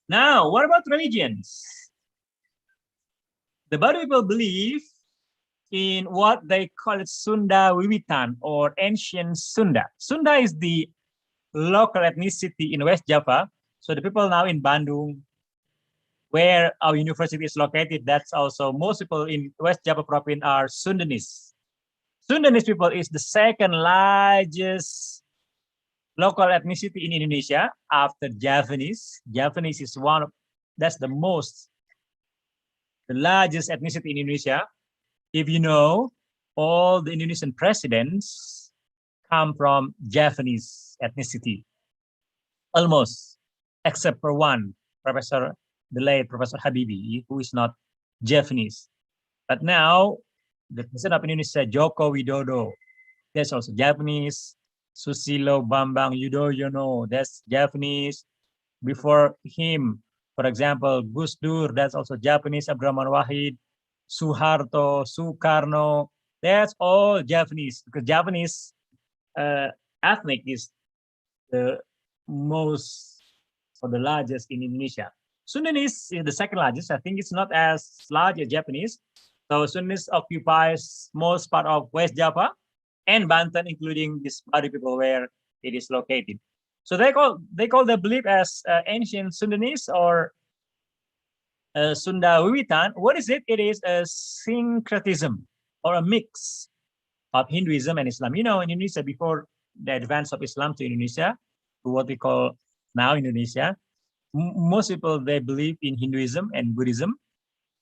Now, what about religions? The Badui people believe in what they call it Sunda Wiwitan, or ancient Sunda. Sunda is the local ethnicity in West Java. So the people now in Bandung, where our university is located, that's also most people in West Java province are Sundanese. Sundanese people is the second largest local ethnicity in Indonesia after Javanese. Javanese is that's the largest ethnicity in Indonesia. If you know, all the Indonesian presidents come from Javanese ethnicity, almost, except for one, the late Professor Habibie, who is not Javanese. But now, the president of Indonesia, Joko Widodo, that's also Japanese. Susilo Bambang Yudhoyono, that's Japanese. Before him, for example, Gus Dur, that's also Japanese. Abdurrahman Wahid, Suharto, Sukarno, that's all Japanese, because Japanese ethnic is the most, or the largest in Indonesia. Sundanese is the second largest. I think it's not as large as Japanese. So Sundanese occupies most part of West Java and Banten, including this Badui people where it is located. So they call the belief as ancient Sundanese or Sunda Wiwitan. What is it? It is a syncretism or a mix of Hinduism and Islam. In Indonesia, before the advance of Islam to Indonesia, to what we call now Indonesia, most people, they believe in Hinduism and Buddhism.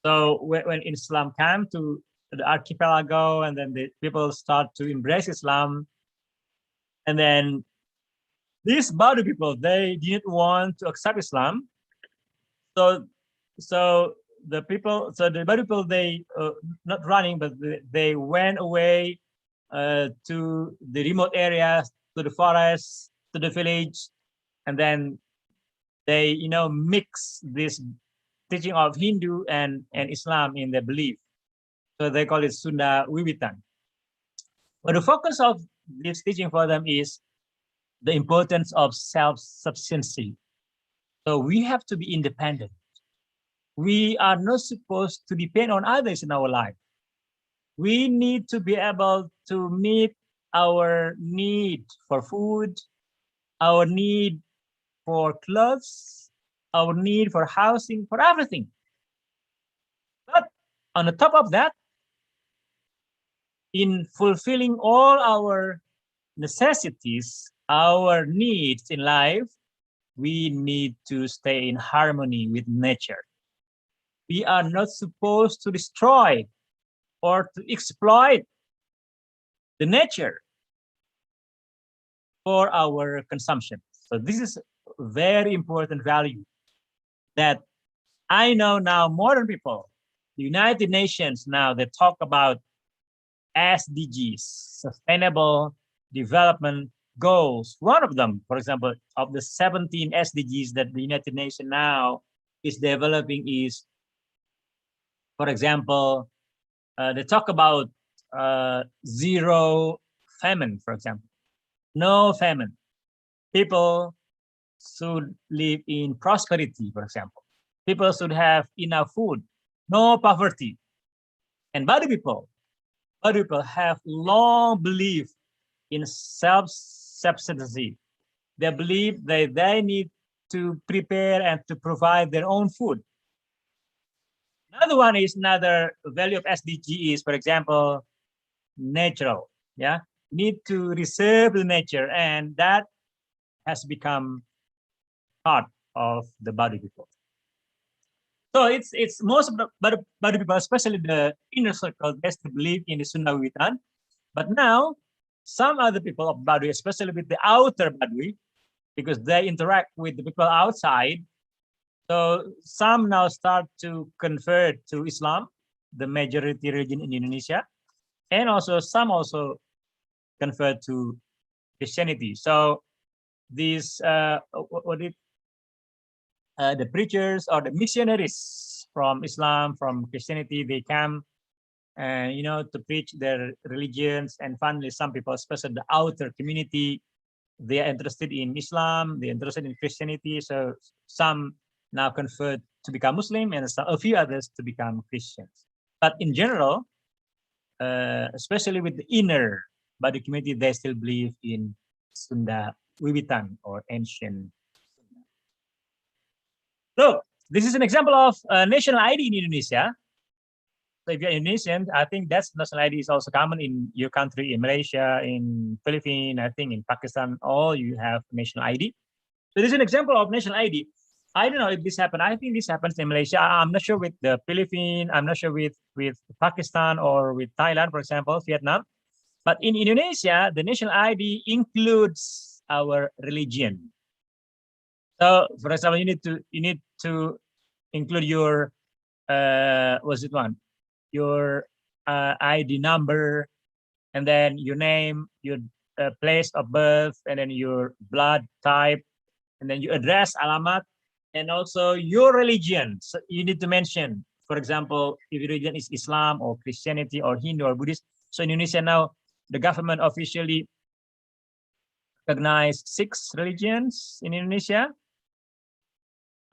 So when Islam came to the archipelago, and then the people start to embrace Islam, and then these Badui people, they didn't want to accept Islam. So the Badui people, they not running, but they went away to the remote areas, to the forest, to the village, and then they mix this teaching of Hindu and Islam in their belief. So they call it Sunda Wiwitan. But the focus of this teaching for them is the importance of self-sufficiency. So we have to be independent. We are not supposed to depend on others in our life. We need to be able to meet our need for food, our need for clothes, our need for housing, for everything. But on the top of that, in fulfilling all our necessities, our needs in life, we need to stay in harmony with nature. We are not supposed to destroy or to exploit the nature for our consumption. So this is a very important value that I know now modern people, the United Nations now, they talk about SDGs, Sustainable Development Goals. One of them, for example, of the 17 SDGs that the United Nations now is developing is, for example, they talk about zero famine, for example. No famine. People should live in prosperity, for example. People should have enough food, no poverty. And Badui people have long belief in self-sufficiency. They believe that they need to prepare and to provide their own food. Another one is another value of SDG is, for example, natural. Yeah, need to reserve the nature, and that has become part of the Badui people. So it's most of the Badui people, especially the inner circle, they still believe in the Sunda Wiwitan. But now some other people of Badui, especially with the outer Badui, because they interact with the people outside. So some now start to convert to Islam, the majority religion in Indonesia, and also some also convert to Christianity. So these the preachers or the missionaries from Islam, from Christianity, they come and to preach their religions. And finally, some people, especially the outer community, they are interested in Islam, they're interested in Christianity. So some now convert to become Muslim, and a few others to become Christians. But in general, especially with the inner Badui community, they still believe in Sunda Wiwitan or ancient. Look, this is an example of national ID in Indonesia. So if you're Indonesian, I think that's national ID is also common in your country, in Malaysia, in Philippines, I think in Pakistan, all you have national ID. So this is an example of national ID. I don't know if this happened. I think this happens in Malaysia. I'm not sure with the Philippines. I'm not sure with Pakistan or with Thailand, for example, Vietnam. But in Indonesia, the national ID includes our religion. So, for example, you need to include your your ID number, and then your name, your place of birth, and then your blood type, and then your address, alamat, and also your religion. So you need to mention, for example, if your religion is Islam or Christianity or Hindu or Buddhist. So in Indonesia now, the government officially recognized 6 religions in Indonesia.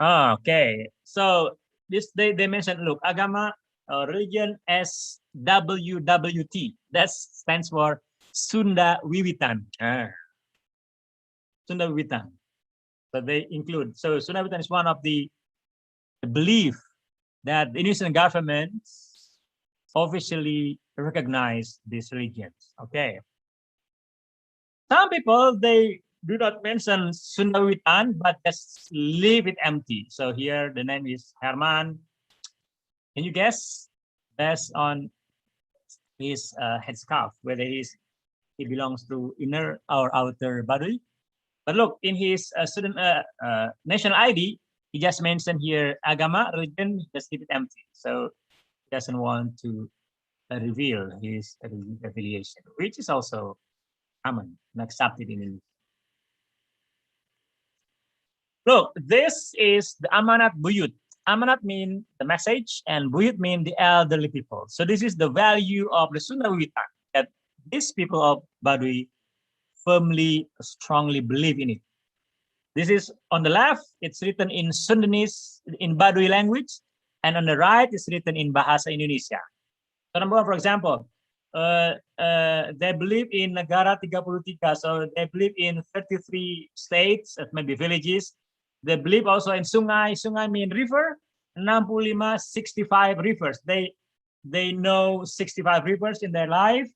Okay, so this they mentioned, look, agama religion SWWT. That stands for Sunda Wiwitan. Sunda Wiwitan. So they include. So Sunda Wiwitan is one of the belief that the Indonesian government officially recognize these religions. Okay. Some people they do not mention Sundawitan, but just leave it empty. So here the name is Herman. Can you guess based on his headscarf whether he belongs to inner or outer Badui? But look, in his student national ID, he just mentioned here agama, religion, just keep it empty. So he doesn't want to reveal his affiliation, which is also common and accepted in Indonesia. Look, this is the amanat buyut. Amanat mean the message, and buyut mean the elderly people. So this is the value of the Sundawitan, that these people of Badui firmly, strongly believe in it. This is on the left, it's written in Sundanese, in Badui language, and on the right, it's written in Bahasa Indonesia. So number one, for example, they believe in Negara 33, so they believe in 33 states, maybe villages. They believe also in sungai. Sungai mean river. 65, 65 rivers. They know 65 rivers in their life.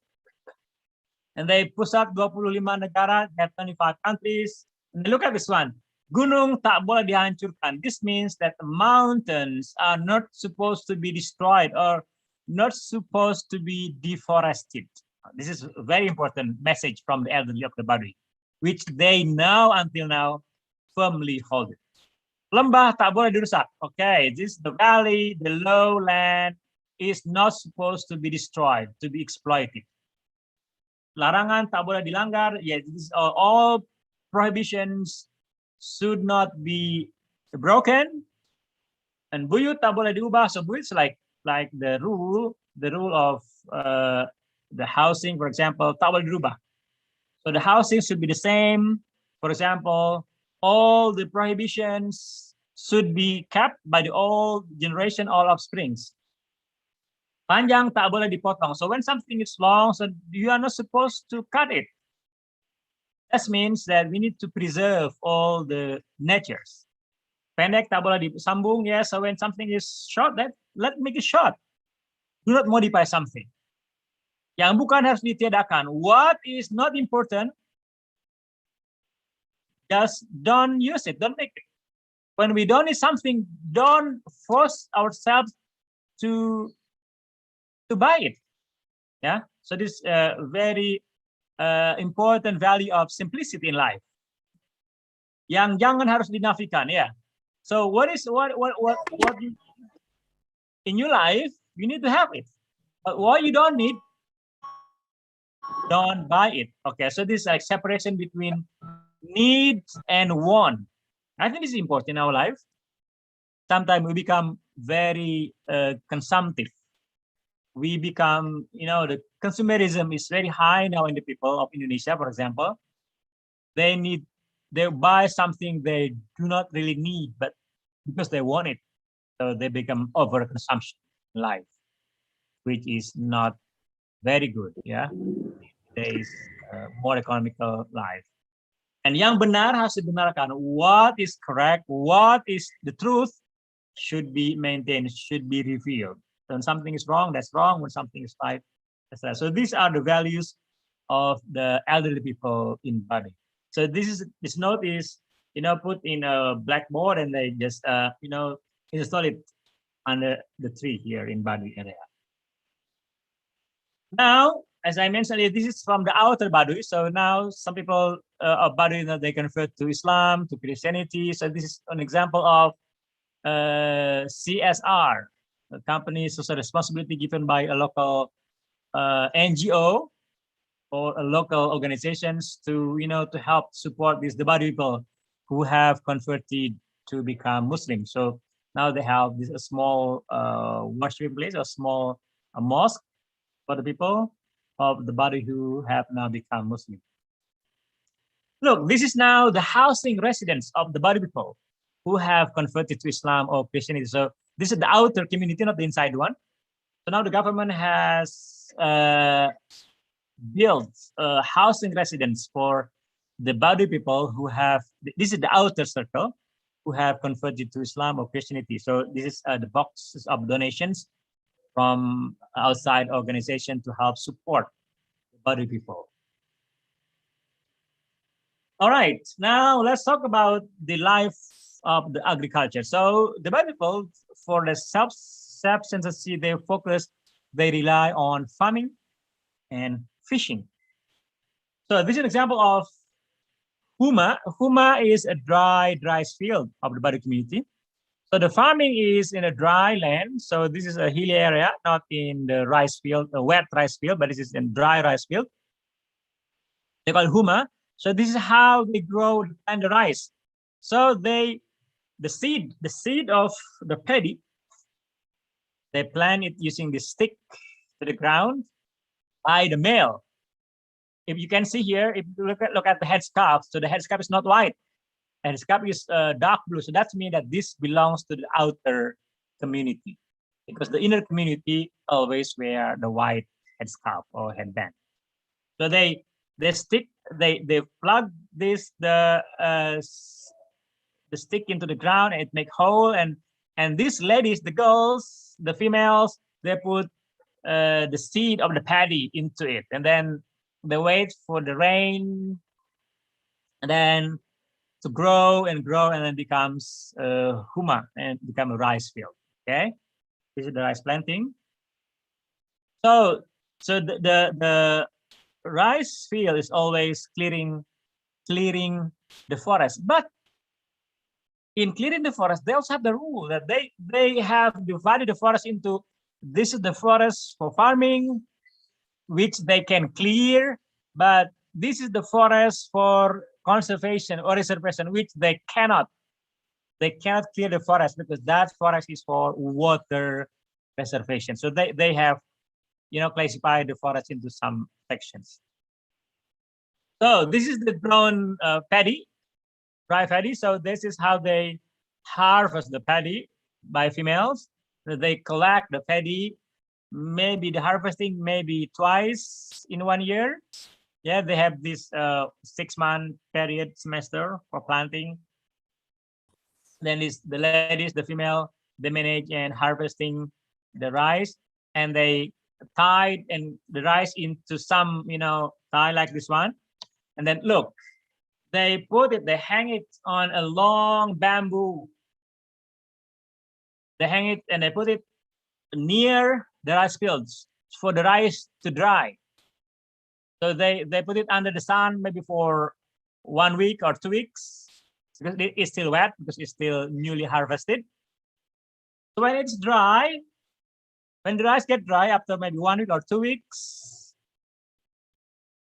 And they pusat 25 negara, they have 25 countries. And look at this one. Gunung tak boleh dihancurkan. This means that the mountains are not supposed to be destroyed or not supposed to be deforested. This is a very important message from the elderly of the Badui, which they now, until now, firmly hold it. Lembah tak boleh dirusak. Okay, this the valley, the lowland is not supposed to be destroyed, to be exploited. Larangan tak boleh dilanggar. Yes, this, all prohibitions should not be broken. And buyut tak boleh diubah. So buyut is like the rule of the housing, for example, tak boleh dirubah. So the housing should be the same. For example, all the prohibitions should be kept by the old generation, all offsprings. Panjang tak boleh dipotong. So when something is long, so you are not supposed to cut it. That means that we need to preserve all the natures. Pendek tak boleh disambung. Yes, so when something is short, let's make it short. Do not modify something. Yang bukan harus ditiadakan. What is not important, just don't use it, don't make it. When we don't need something, don't force ourselves to buy it. Yeah, so this very important value of simplicity in life. Yang jangan harus dinafikan, yeah. So what you, in your life, you need to have it. But what you don't need, don't buy it. Okay, so this is like separation between need and want. I think this is important in our life. Sometimes we become very consumptive. We become, the consumerism is very high now in the people of Indonesia, for example. They buy something they do not really need, but because they want it. So they become overconsumption in life, which is not very good. Yeah, there is more economical life. And yang benar harus dibenarkan. What is correct, what is the truth should be maintained, should be revealed. When something is wrong, that's wrong. When something is right, that's right. So these are the values of the elderly people in Badui. So this note is, put in a blackboard, and they just, install it under the tree here in Badui area. Now, as I mentioned, this is from the outer Badui. So now some people of Badui, they convert to Islam, to Christianity. So this is an example of CSR, a company social responsibility given by a local NGO or a local organizations to, to help support the Badui people who have converted to become Muslim. So now they have a small worship place, a small mosque for the people of the Badui who have now become Muslim. Look, this is now the housing residence of the Badui people who have converted to Islam or Christianity. So this is the outer community, not the inside one. So now the government has built a housing residence for the Badui people who have, this is the outer circle, who have converted to Islam or Christianity. So this is the boxes of donations from outside organization to help support the Badui people. All right, now let's talk about the life of the agriculture. So the Badui people, for the self-sufficiency, they rely on farming and fishing. So this is an example of Huma. Huma is a dry rice field of the Badui community. So the farming is in a dry land. So this is a hilly area, not in the rice field, a wet rice field, but this is in dry rice field. They call it Huma. So this is how they grow and the rice. So the seed of the paddy, they plant it using the stick to the ground by the male. If you can see here, if you look at the headscarf, so the headscarf is not white, and the scarf is dark blue. So that means that this belongs to the outer community, because the inner community always wear the white headscarf or headband. So they plug the stick into the ground, and it make hole, and these ladies, the girls, the females, they put the seed of the paddy into it, and then they wait for the rain, and then to grow and grow, and then becomes huma and become a rice field. Okay, this is the rice planting. So the rice field is always clearing the forest, but in clearing the forest, they also have the rule that they have divided the forest into, this is the forest for farming, which they can clear, but this is the forest for conservation or reservation, which they cannot clear the forest, because that forest is for water reservation. So they have, classified the forest into some sections. So this is the grown paddy, dry paddy. So this is how they harvest the paddy by females. They collect the paddy, maybe the harvesting maybe twice in 1 year. Yeah, they have this 6-month period semester for planting. Then the ladies, the female, they manage and harvesting the rice, and they tied and the rice into some, tie like this one. And then look, they hang it on a long bamboo. They hang it and they put it near the rice fields for the rice to dry. So they put it under the sun maybe for 1 week or 2 weeks, because it's still wet, because it's still newly harvested. So when it's dry, when the rice get dry after maybe 1 week or 2 weeks,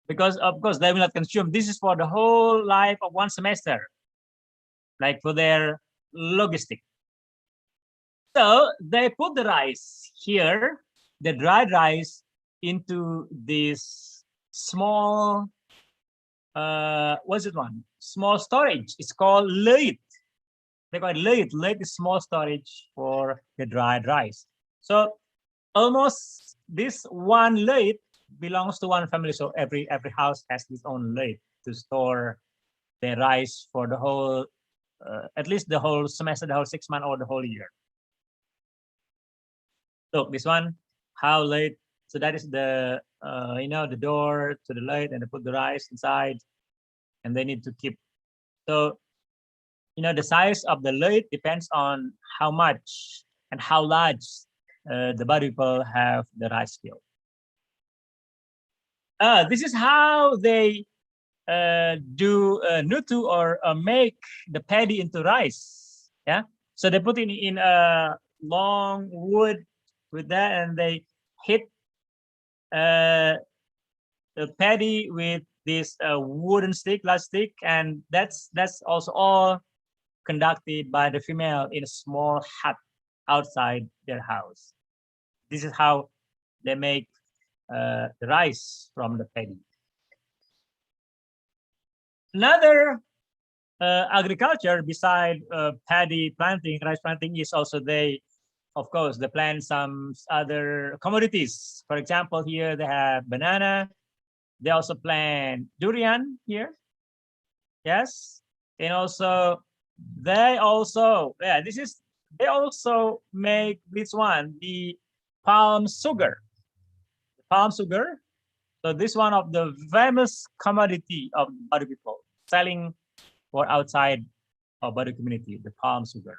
because of course they will not consume. This is for the whole life of 1 semester, like for their logistic. So they put the rice here, the dried rice, into this small, what's it one? Small storage. It's called leit. They call it leit. Leit is small storage for the dried rice. So almost this one leit belongs to one family. So every house has its own leit to store the rice for the whole, at least the whole semester, the whole 6 months, or the whole year. Look, this one, how late? So that is the, the door to the leit, and they put the rice inside, and they need to keep. So, the size of the leit depends on how much and how large the Badui people have the rice field. This is how they do nutu, or make the paddy into rice. Yeah, so they put it in a long wood with that, and they hit the paddy with this wooden stick, large stick, and that's also all conducted by the female in a small hut outside their house. This is how they make the rice from the paddy. Another agriculture beside paddy planting, rice planting, is also of course, they plant some other commodities. For example, here they have banana. They also plant durian here. Yes, and also they also make this one, the palm sugar. Palm sugar. So this one of the famous commodity of Badui people. selling for outside of Badui community, the palm sugar.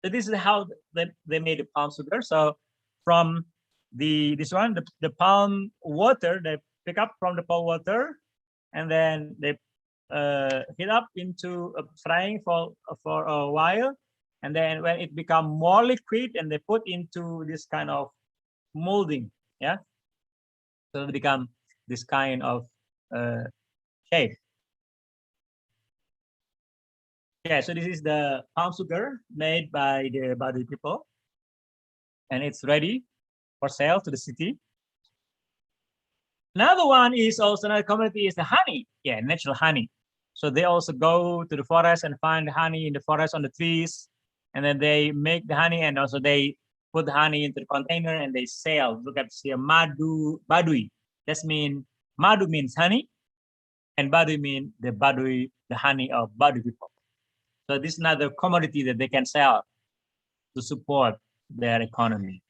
So this is how they made the palm sugar. So from the palm water, they pick up from the palm water, and then they heat up into frying for a while, and then when it become more liquid, and they put into this kind of molding, yeah. So it become this kind of shape. Yeah, so this is the palm sugar made by the Badui people, and it's ready for sale to the city. Another one is also another community is the honey, yeah, natural honey. So they also go to the forest and find honey in the forest on the trees, and then they make the honey, and also they put the honey into the container and they sell. Look at here, Badui. That means Madu means honey, and Badui means the Badui, the honey of Badui people. So this is another commodity that they can sell to support their economy.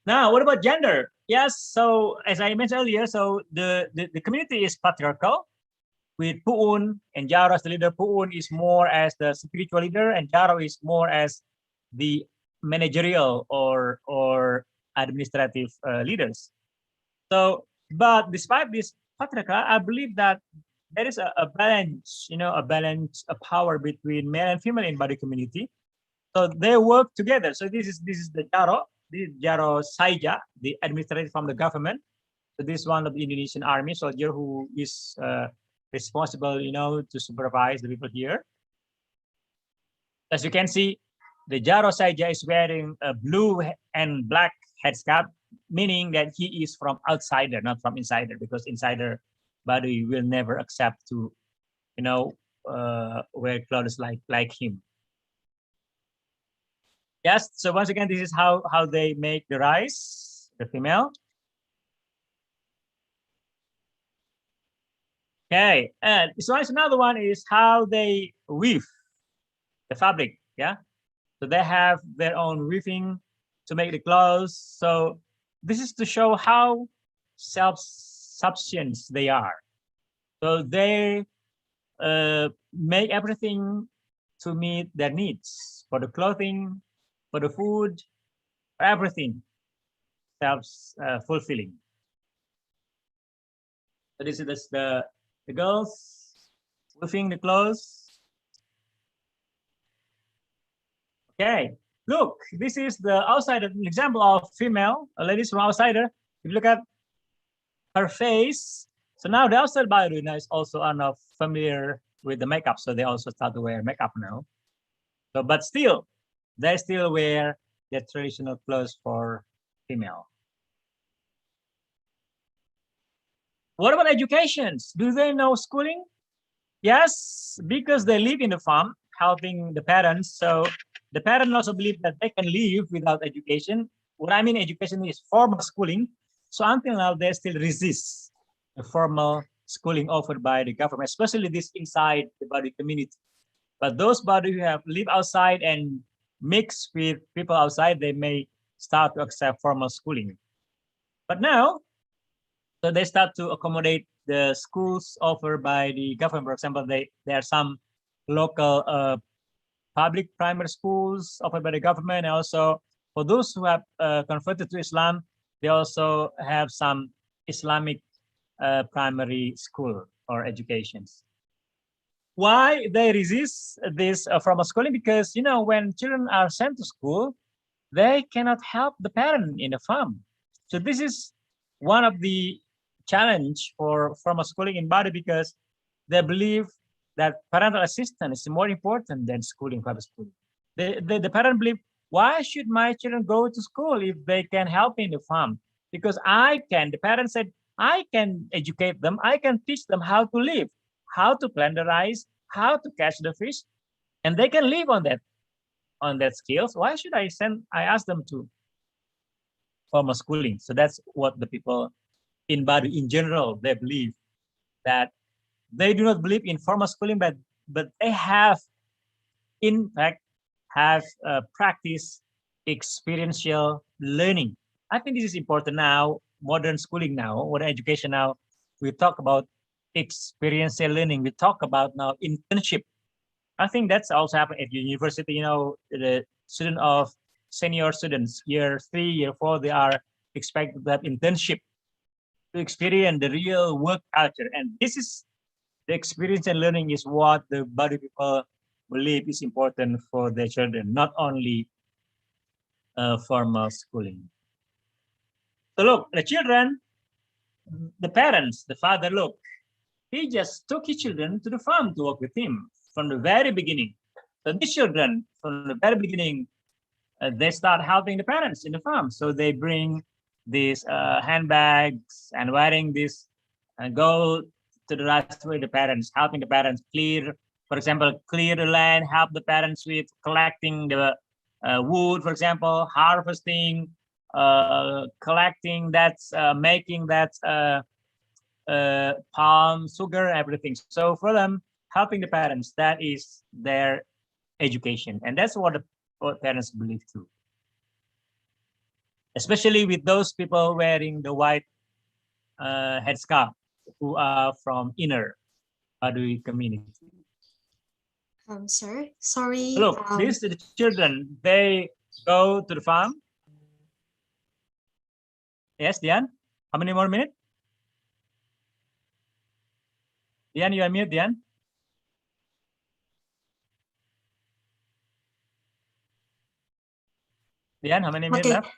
Now, what about gender? Yes, so as I mentioned earlier, so the community is patriarchal, with Pu'un and Jaro as the leader. Pu'un is more as the spiritual leader, and Jaro is more as the managerial or administrative leaders. So, but despite this patriarchal, I believe that there is a balance, a power between male and female in Badui community. So they work together. So this is the Jaro. This is Jaro Saija, the administrator from the government. So this is one of the Indonesian army soldier who is responsible, to supervise the people here. As you can see, the Jaro Saija is wearing a blue and black headscarf, meaning that he is from outsider, not from insider, because insider Badui will never accept to, wear clothes like him. Yes, so once again, this is how they make the rice, the female. Okay, and so another one is how they weave the fabric, yeah? So they have their own weaving to make the clothes. So this is to show how self-sufficient they are. So they make everything to meet their needs for the clothing, for the food, for everything, self-fulfilling. So this is the girls weaving the clothes. Okay, look, this is the outsider, an example of female, a lady from outsider. If you look at her face, so now the outside Badui is also are not familiar with the makeup, so they also start to wear makeup now. So, but still, they still wear their traditional clothes for female. What about education? Do they know schooling? Yes, because they live in the farm, helping the parents. So the parents also believe that they can live without education. What I mean education is formal schooling. So until now, they still resist the formal schooling offered by the government, especially this inside the Badui community. But those Badui who have lived outside and mixed with people outside, they may start to accept formal schooling. But now, so they start to accommodate the schools offered by the government. For example, there are some local public primary schools offered by the government. And also for those who have converted to Islam, they also have some Islamic primary school or educations. Why they resist this formal schooling? Because, when children are sent to school, they cannot help the parent in the farm. So this is one of the challenge for formal schooling in Badui, because they believe that parental assistance is more important than schooling, private schooling. The parent believe, why should my children go to school if they can help in the farm? Because the parent said, I can educate them, I can teach them how to live, how to plant the rice, how to catch the fish, and they can live on that skills. Why should I ask them to formal schooling? So that's what the people in Badui in general, they believe, that they do not believe in formal schooling, but they have, in fact, practice experiential learning. I think this is important now, modern schooling now, modern education now. we talk about experiential learning. We talk about now internship. I think that's also happening at university. The student of senior students, year 3, year 4, they are expected to have internship to experience the real work culture. And this is the experience and learning is what the Badui people believe is important for their children, not only formal schooling. So look, the children, the parents, the father, look, he just took his children to the farm to work with him from the very beginning. So these children, from the very beginning, they start helping the parents in the farm. So they bring these handbags and wearing this and go to the right way, the parents, helping the parents clear, for example, clear the land, help the parents with collecting the wood, for example, harvesting, collecting, that's making that palm sugar, everything. So for them, helping the parents, that is their education. And that's what parents believe too. Especially with those people wearing the white headscarf who are from inner Badui community. Sir, sorry. Look, these are the children, they go to the farm. Yes, Dian? How many more minutes? Dian, you are mute, Dian. Dian, how many minutes left?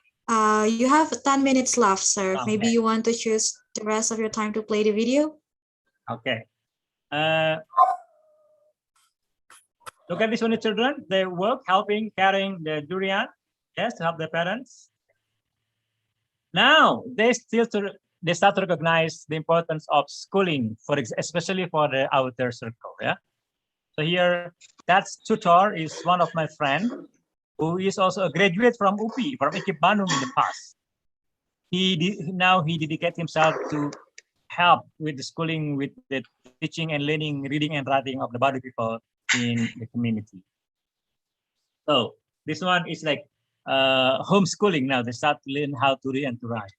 You have 10 minutes left, sir. Okay. Maybe you want to choose the rest of your time to play the video? Okay. Look at this one, the children. They work helping carrying the durian, yes, to help their parents. Now they start to recognize the importance of schooling, especially for the outer circle. Yeah. So here, that's tutor is one of my friends who is also a graduate from UPI, from IKIP Bandung in the past. Now he dedicates himself to help with the schooling, with the teaching and learning, reading and writing of the Badui people in the community. So this one is like homeschooling now. They start to learn how to read and to write.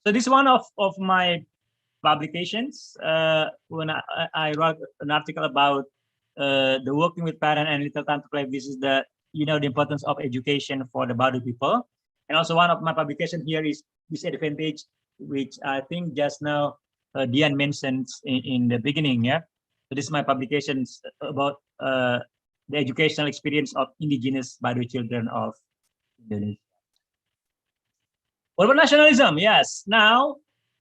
So this one of my publications, when I wrote an article about the working with parents and little time to play. This is the the importance of education for the Badui people. And also one of my publication here is disadvantage, which I think just now Dian mentioned in the beginning. Yeah. So this is my publications about the educational experience of indigenous Badui children of Indonesia. What about nationalism? Yes. Now,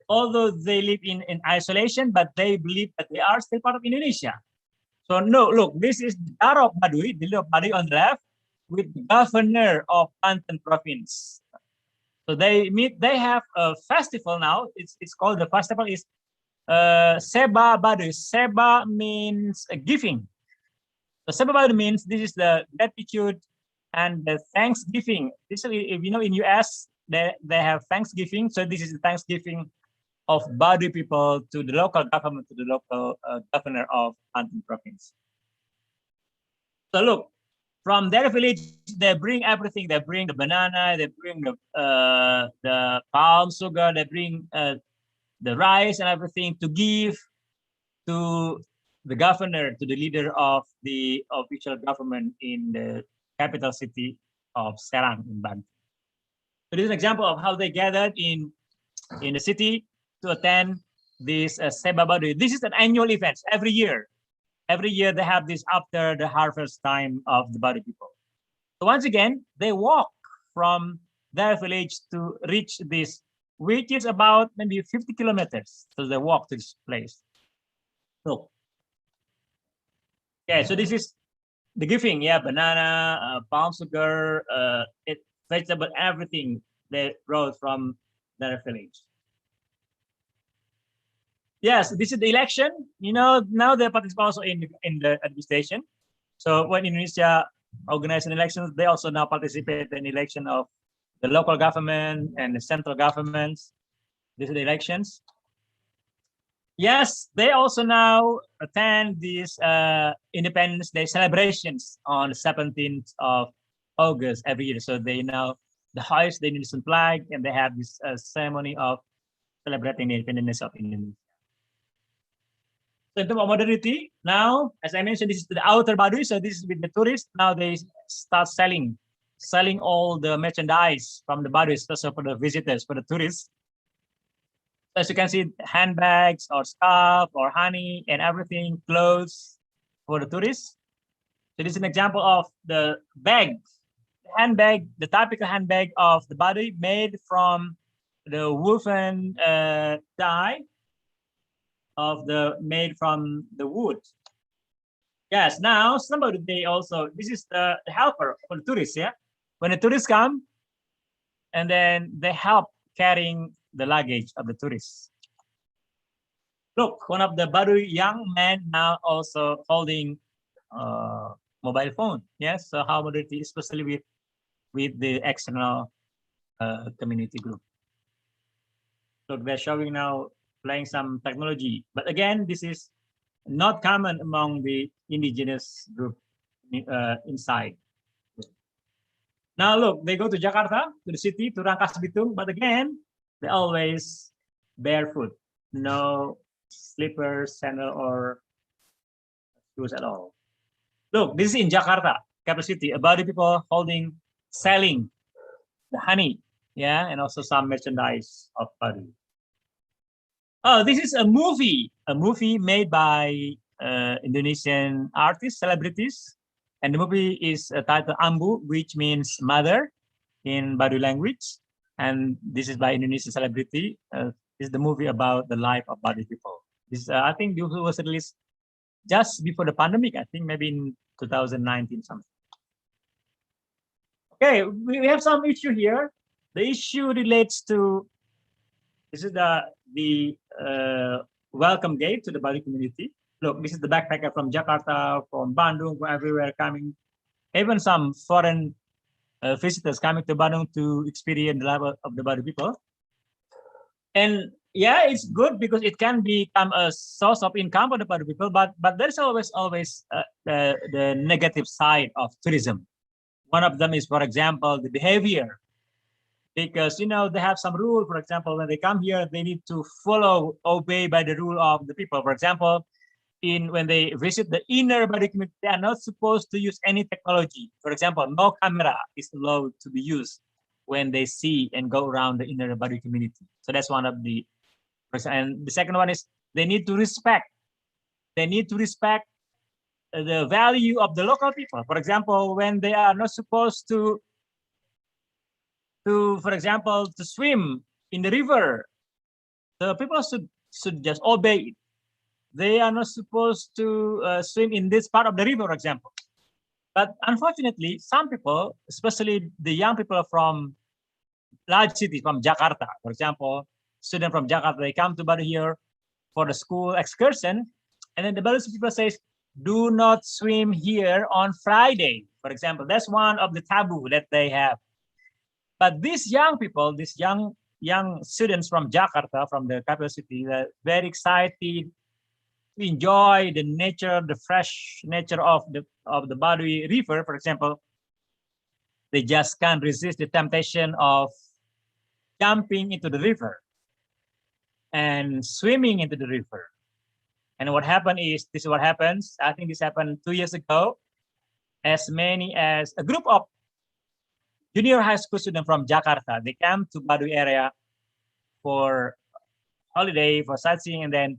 although they live in isolation, but they believe that they are still part of Indonesia. So no, look, this is the leader of Badui on the left, with the governor of Banten province. So they have a festival now. It's called, the festival is Seba Badui. Seba means giving. So Seba Badui means this is the gratitude and the thanksgiving. This is, if you know, in US they have Thanksgiving. So this is the Thanksgiving of Badui people to the local government, to the local governor of Banten province. So look, from their village, they bring everything. They bring the banana, they bring the palm sugar, they bring the rice and everything to give to the governor, to the leader of the official government in the capital city of Serang in Banten. So this is an example of how they gathered in the city to attend this Seba Badui. This is an annual event every year. Every year they have this after the harvest time of the Badui people. So once again, they walk from their village to reach this, which is about maybe 50 kilometers. So they walk to this place. So, okay, so this is the giving, yeah, banana, palm sugar, vegetable, everything they brought from their village. Yes, this is the election. Now they participate also in the administration. So when Indonesia organize an election, they also now participate in the election of the local government and the central governments. These are the elections. Yes, they also now attend these Independence Day celebrations on the 17th of August every year. So they now hoist the Indonesian flag and they have this ceremony of celebrating the independence of Indonesia. So in terms of modernity, now, as I mentioned, this is the outer Badui. So this is with the tourists. Now they start selling all the merchandise from the Badui, especially for the visitors, for the tourists. As you can see, handbags or scarf or honey and everything, clothes for the tourists. So this is an example of the bag, handbag, the typical handbag of the Badui made from the woven dye made from the wood. Yes, now somebody they also, this is the helper for the tourists, yeah? When the tourists come, and then they help carrying the luggage of the tourists. Look, one of the Badui young men now also holding mobile phone. Yes, so how modernity, especially with the external community group. So they're showing now playing some technology, but again, this is not common among the indigenous group inside. Now look, they go to Jakarta, to the city, to Rangkas Bitung, but again, they always barefoot, no slippers, sandal, or shoes at all. Look, this is in Jakarta, capital city, about the people selling the honey, yeah, and also some merchandise of Badui. Oh, this is a movie made by Indonesian artists, celebrities, and the movie is titled Ambu, which means mother in Badui language, and this is by Indonesian celebrity. This is the movie about the life of Badui people. This I think this was released just before the pandemic. I think maybe in 2019 something. Okay, we have some issue here. The issue relates to, this is the welcome gate to the Badui community. Look, this is the backpacker from Jakarta, from Bandung, from everywhere coming. Even some foreign visitors coming to Bandung to experience the life of the Badui people. And yeah, it's good because it can become a source of income for the Badui people, but there's always the negative side of tourism. One of them is, for example, the behavior. Because they have some rule. For example, when they come here, they need to obey by the rule of the people. For example, when they visit the inner Badui community, they are not supposed to use any technology. For example, no camera is allowed to be used when they see and go around the inner Badui community. So that's one of the. And the second one is they need to respect. They need to respect the value of the local people. For example, when they are not supposed to, for example, to swim in the river, the people should just obey it. They are not supposed to swim in this part of the river, for example. But unfortunately, some people, especially the young people from large cities, from Jakarta, for example, students from Jakarta, they come to Badui here for the school excursion, and then the Badui people says, do not swim here on Friday, for example. That's one of the taboo that they have. But these young people, these young students from Jakarta, from the capital city, they're very excited to enjoy the nature, the fresh nature of the Badui river, for example. They just can't resist the temptation of jumping into the river and swimming into the river. And what happened is, this is what happens. I think this happened 2 years ago. As many as a group of junior high school students from Jakarta, they came to Badui area for holiday, for sightseeing, and then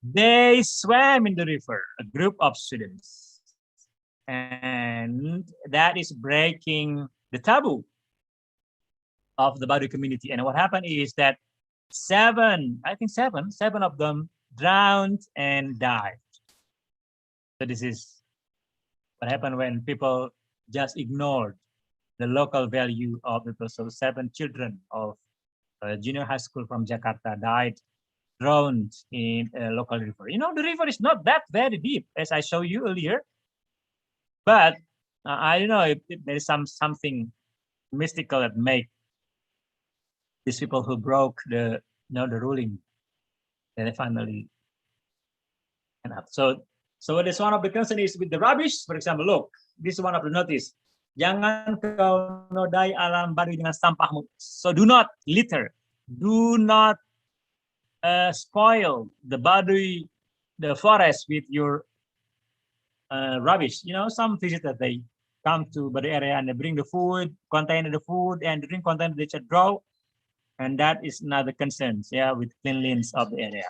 they swam in the river, a group of students. And that is breaking the taboo of the Badui community. And what happened is that seven of them drowned and died. So this is what happened when people just ignored the local value of the person. 7 children of junior high school from Jakarta died, drowned in a local river. The river is not that very deep, as I showed you earlier. But I don't know if there is something mystical that make these people who broke the ruling, and they finally end up. So this one of the concern is with the rubbish. For example, look, this is one of the notice. Jangan kau nodai alam Badui dengan sampahmu. So do not litter. Do not spoil the Badui, the forest with your rubbish. You know, some visitors, they come to Badui area and they bring the food, contain the food, and the drink content they should draw. And that is another concern, yeah, with cleanliness of the area.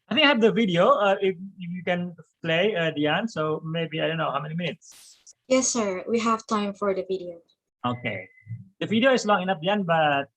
I think I have the video. If you can play, Diane. So maybe I don't know how many minutes. Yes, sir. We have time for the video. Okay. The video is long enough, Diane, but